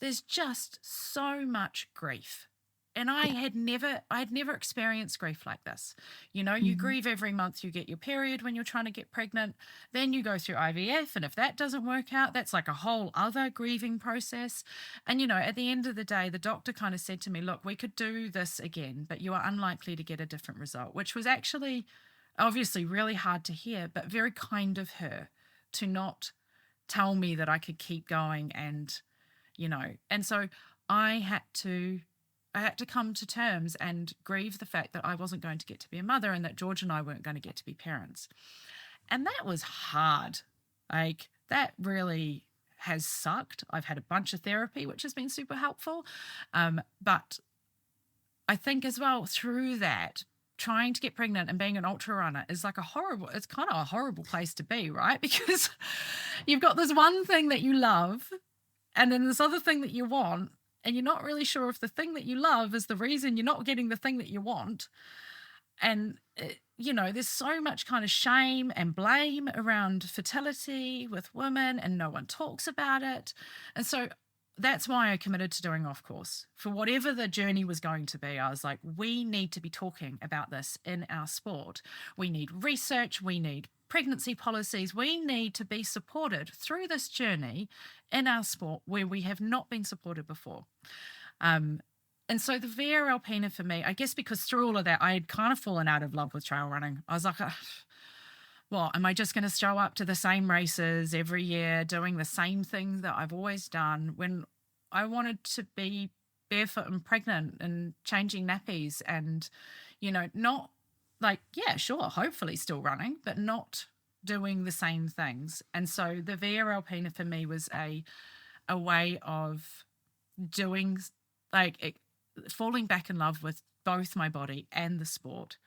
there's just so much grief And I had never experienced grief like this. You know, you grieve every month you get your period when you're trying to get pregnant. Then you go through IVF. And if that doesn't work out, that's like a whole other grieving process. And, you know, at the end of the day, the doctor kind of said to me, look, we could do this again, but you are unlikely to get a different result, which was actually obviously really hard to hear, but very kind of her to not tell me that I could keep going. And, you know, and so I had to come to terms and grieve the fact that I wasn't going to get to be a mother and that George and I weren't going to get to be parents. And that was hard. Like, that really has sucked. I've had a bunch of therapy, which has been super helpful. But I think as well, through that, trying to get pregnant and being an ultra runner is like it's kind of a horrible place to be, right? Because you've got this one thing that you love and then this other thing that you want, and you're not really sure if the thing that you love is the reason you're not getting the thing that you want. And, you know, there's so much kind of shame and blame around fertility with women, and no one talks about it. And so that's why I committed to doing off course. For whatever the journey was going to be, I was like, we need to be talking about this in our sport. We need research. We need pregnancy policies. We need to be supported through this journey in our sport where we have not been supported before. And so the Via Alpina for me, I guess because through all of that, I had kind of fallen out of love with trail running. I was like, well, am I just going to show up to the same races every year, doing the same thing that I've always done, when I wanted to be barefoot and pregnant and changing nappies and, you know, not like, yeah, sure, hopefully still running, but not doing the same things. And so the Via Alpina for me was a way of doing, falling back in love with both my body and the sport.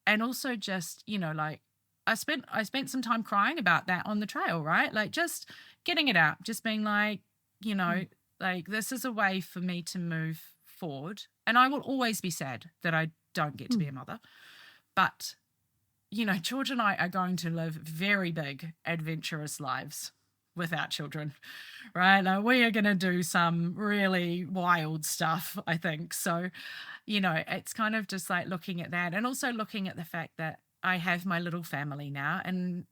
And also just, you know, like, I spent some time crying about that on the trail, right? Like, just getting it out, just being like, you know, like, this is a way for me to move forward. And I will always be sad that I don't get to be a mother. But, you know, George and I are going to live very big, adventurous lives without children, right? Like, we are going to do some really wild stuff, I think. So, you know, it's kind of just like looking at that, and also looking at the fact that I have my little family now, and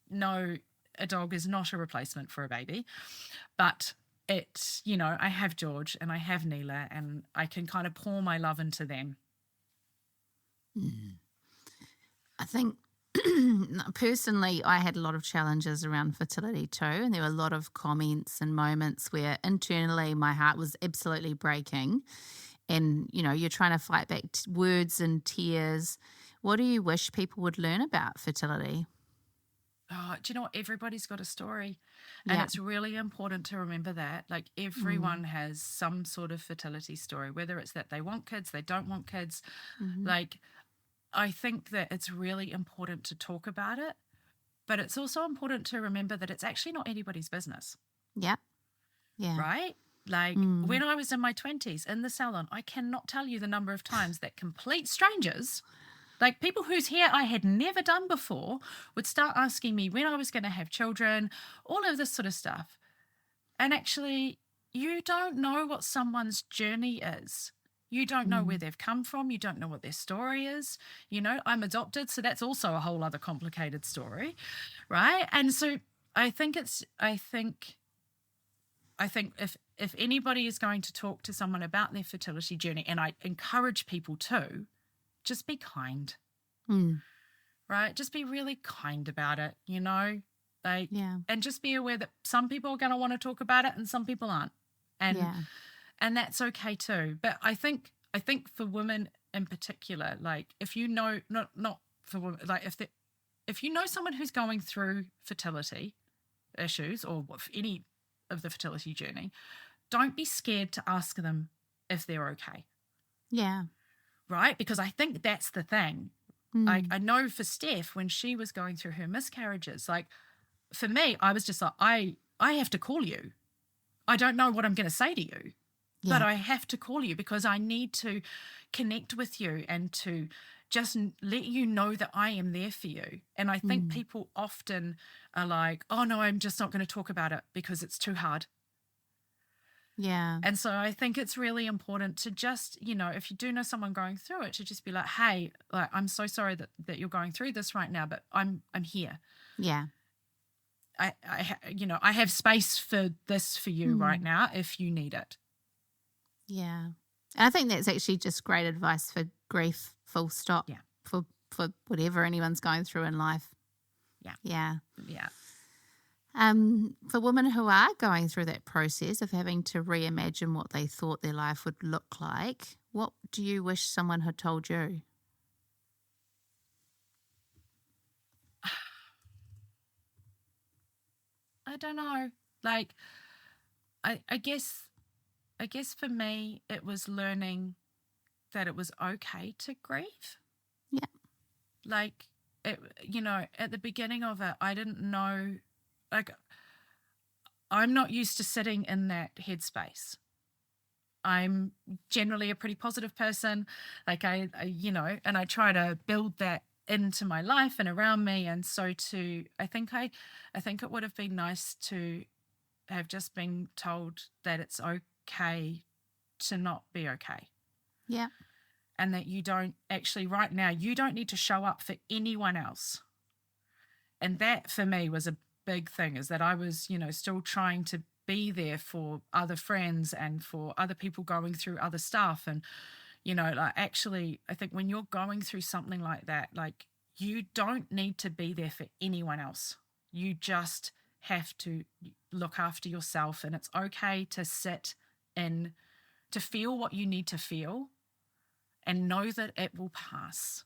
no, a dog is not a replacement for a baby, but it's, you know, I have George and I have Neela, and I can kind of pour my love into them.
I think personally, I had a lot of challenges around fertility too, and there were a lot of comments and moments where internally my heart was absolutely breaking, and, you know, you're trying to fight back words and tears. What do you wish people would learn about fertility?
Oh, do you know what? Everybody's got a story, and it's really important to remember that. Like, everyone has some sort of fertility story, whether it's that they want kids, they don't want kids. Like, I think that it's really important to talk about it, but it's also important to remember that it's actually not anybody's business.
Yeah.
Right? Like, when I was in my 20s in the salon, I cannot tell you the number of times that complete strangers, like people whose hair I had never done before, would start asking me when I was going to have children, all of this sort of stuff. And actually, you don't know what someone's journey is. You don't know where they've come from. You don't know what their story is. You know, I'm adopted, so that's also a whole other complicated story, right? And so I think if anybody is going to talk to someone about their fertility journey, and I encourage people to, just be kind, right? Just be really kind about it, you know? Like, and just be aware that some people are going to want to talk about it and some people aren't. And that's okay too. But I think for women in particular, like, if you know, not for women, like if you know someone who's going through fertility issues or any of the fertility journey, don't be scared to ask them if they're okay. Yeah. Right? Because I think that's the thing. Like, I know for Steph, when she was going through her miscarriages, like, for me, I was just like, I have to call you. I don't know what I'm going to say to you, but I have to call you because I need to connect with you and to just let you know that I am there for you. And I think people often are like, oh no, I'm just not going to talk about it because it's too hard.
Yeah.
And so I think it's really important to just, if you do know someone going through it, to just be like, hey, like, I'm so sorry that you're going through this right now, but I'm here.
Yeah.
I have space for this for you right now if you need it.
Yeah. And I think that's actually just great advice for grief, full stop.
Yeah.
For whatever anyone's going through in life.
Yeah.
Yeah.
Yeah.
For women who are going through that process of having to reimagine what they thought their life would look like, what do you wish someone had told you?
I don't know. Like, I guess for me, it was learning that it was okay to grieve.
Yeah.
Like, at the beginning of it, I didn't know, like, I'm not used to sitting in that headspace. I'm generally a pretty positive person. Like, I and I try to build that into my life and around me. And so I think it would have been nice to have just been told that it's okay to not be okay.
Yeah.
And that you don't actually, right now, you don't need to show up for anyone else. And that for me was a big thing, is that I was, still trying to be there for other friends and for other people going through other stuff. And, like, actually, I think when you're going through something like that, like, you don't need to be there for anyone else. You just have to look after yourself, and it's okay to sit in, to feel what you need to feel, and know that it will pass.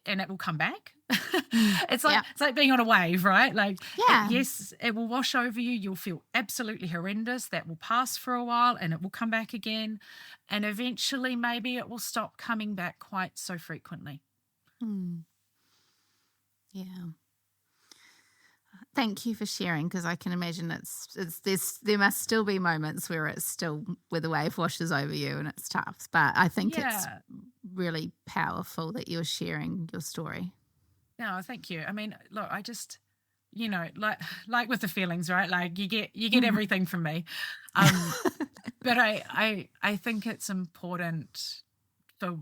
And it will come back. It's like being on a wave, right? Like, yes, it will wash over you. You'll feel absolutely horrendous. That will pass for a while, and it will come back again. And eventually, maybe it will stop coming back quite so frequently.
Yeah. Thank you for sharing, because I can imagine there must still be moments where the wave washes over you and it's tough. But I think it's really powerful that you're sharing your story.
No, thank you. I mean, look, I just, like with the feelings, right? Like, you get everything from me. But I think it's important for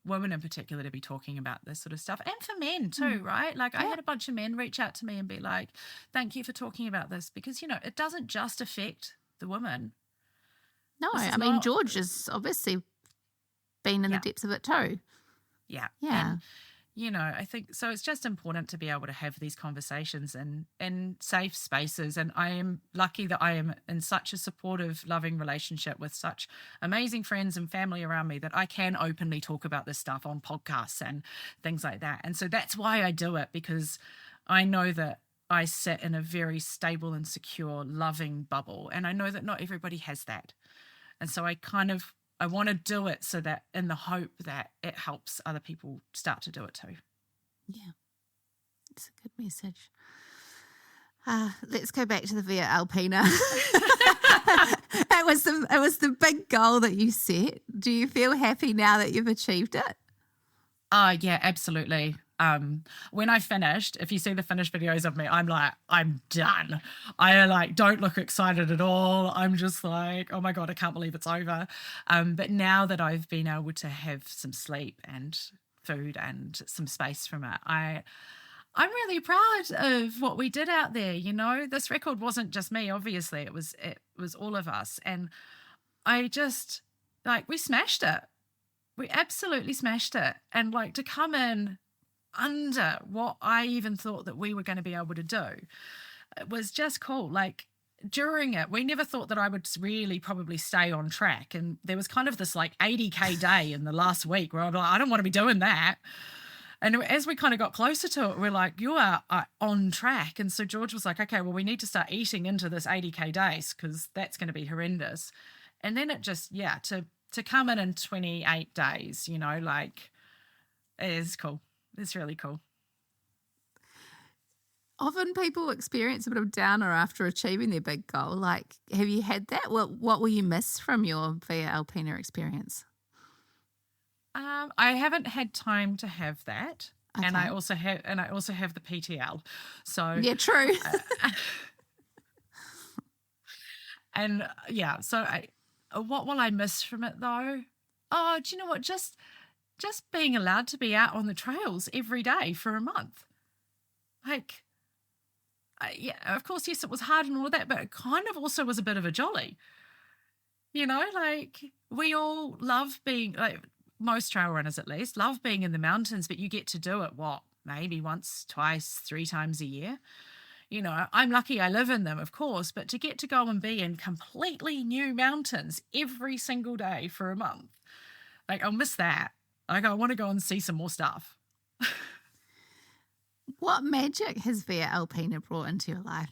women in particular to be talking about this sort of stuff, and for men too, right? Like, I had a bunch of men reach out to me and be like, thank you for talking about this, because, it doesn't just affect the women.
No, I mean, George has obviously been in the depths of it too.
Yeah.
Yeah.
And, I think so. It's just important to be able to have these conversations in safe spaces. And I am lucky that I am in such a supportive, loving relationship with such amazing friends and family around me that I can openly talk about this stuff on podcasts and things like that. And so that's why I do it, because I know that I sit in a very stable and secure, loving bubble. And I know that not everybody has that. And so I want to do it so that, in the hope that it helps other people start to do it too.
Yeah, it's a good message. Let's go back to the Via Alpina. It was the big goal that you set. Do you feel happy now that you've achieved it?
Yeah, absolutely. When I finished, if you see the finished videos of me, I'm like, I'm done. I don't look excited at all. I'm just like, oh my God, I can't believe it's over. But now that I've been able to have some sleep and food and some space from it, I'm really proud of what we did out there. This record wasn't just me, obviously. It was all of us. And I just, we smashed it. We absolutely smashed it. And to come in under what I even thought that we were going to be able to do, it was just cool. During it, we never thought that I would really probably stay on track. And there was kind of this 80K day in the last week where I'm like, I don't want to be doing that. And as we kind of got closer to it, we're like, you are on track. And so George was like, okay, well, we need to start eating into this 80K days, because that's going to be horrendous. And then it just, to come in 28 days, it is cool. It's really cool.
Often people experience a bit of downer after achieving their big goal. Have you had that? What will you miss from your Via Alpina experience?
I haven't had time to have that.
Okay.
And I also have the PTL. So
yeah, true.
And so what will I miss from it though? Oh, do you know what? Just being allowed to be out on the trails every day for a month. Like, of course, yes, it was hard and all of that, but it kind of also was a bit of a jolly. You know, like we all love being, like most trail runners at least, love being in the mountains, but you get to do it, maybe once, twice, 3 times a year. You know, I'm lucky I live in them, of course, but to get to go and be in completely new mountains every single day for a month, like I'll miss that. Like I want to go and see some more stuff.
What magic has Via Alpina brought into your life?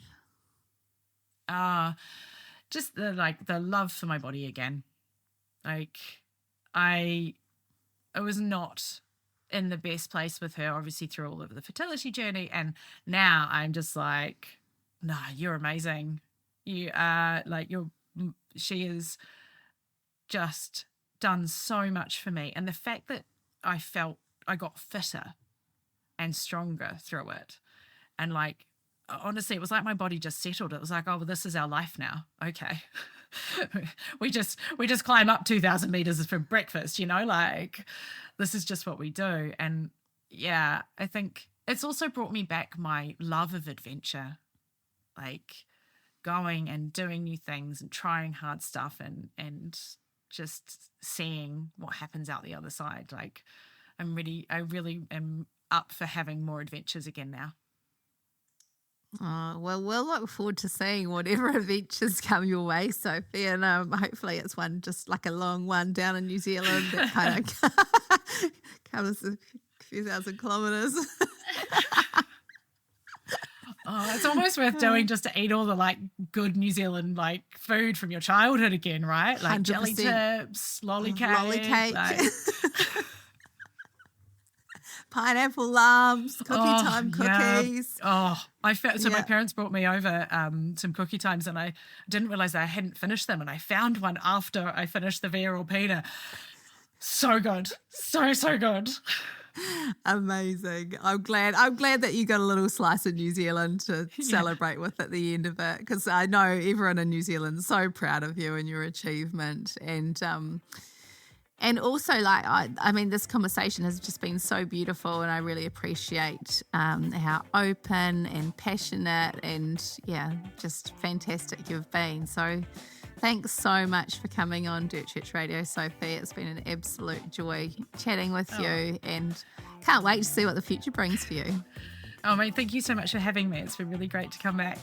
Just the love for my body again. Like I was not in the best place with her, obviously through all of the fertility journey, and now I'm just like, no, you're amazing. You are she has just done so much for me, and the fact that I felt I got fitter and stronger through it, and like honestly, it was like my body just settled. It was like, oh, well, this is our life now. Okay. we just climb up 2,000 meters for breakfast, you know, like this is just what we do. And yeah, I think it's also brought me back my love of adventure, like going and doing new things and trying hard stuff and just seeing what happens out the other side. Like I really am up for having more adventures again now.
Oh, well, we'll look forward to seeing whatever adventures come your way, Sophie, and hopefully it's one just like a long one down in New Zealand that kind of covers a few thousand kilometres.
Oh, it's almost worth doing just to eat all the like good New Zealand like food from your childhood again, right? Like 100%. Jelly tips, lolly cake. Like...
Pineapple lumps, cookie time cookies.
Yeah. My parents brought me over some cookie times, and I didn't realize I hadn't finished them, and I found one after I finished the Via Alpina. So good, so good.
Amazing. I'm glad that you got a little slice of New Zealand to celebrate with at the end of it, because I know everyone in New Zealand is so proud of you and your achievement, and also, like, I mean, this conversation has just been so beautiful, and I really appreciate how open and passionate and, just fantastic you've been. So thanks so much for coming on Dirt Church Radio, Sophie. It's been an absolute joy chatting with you, and can't wait to see what the future brings for you.
Oh, mate, thank you so much for having me. It's been really great to come back.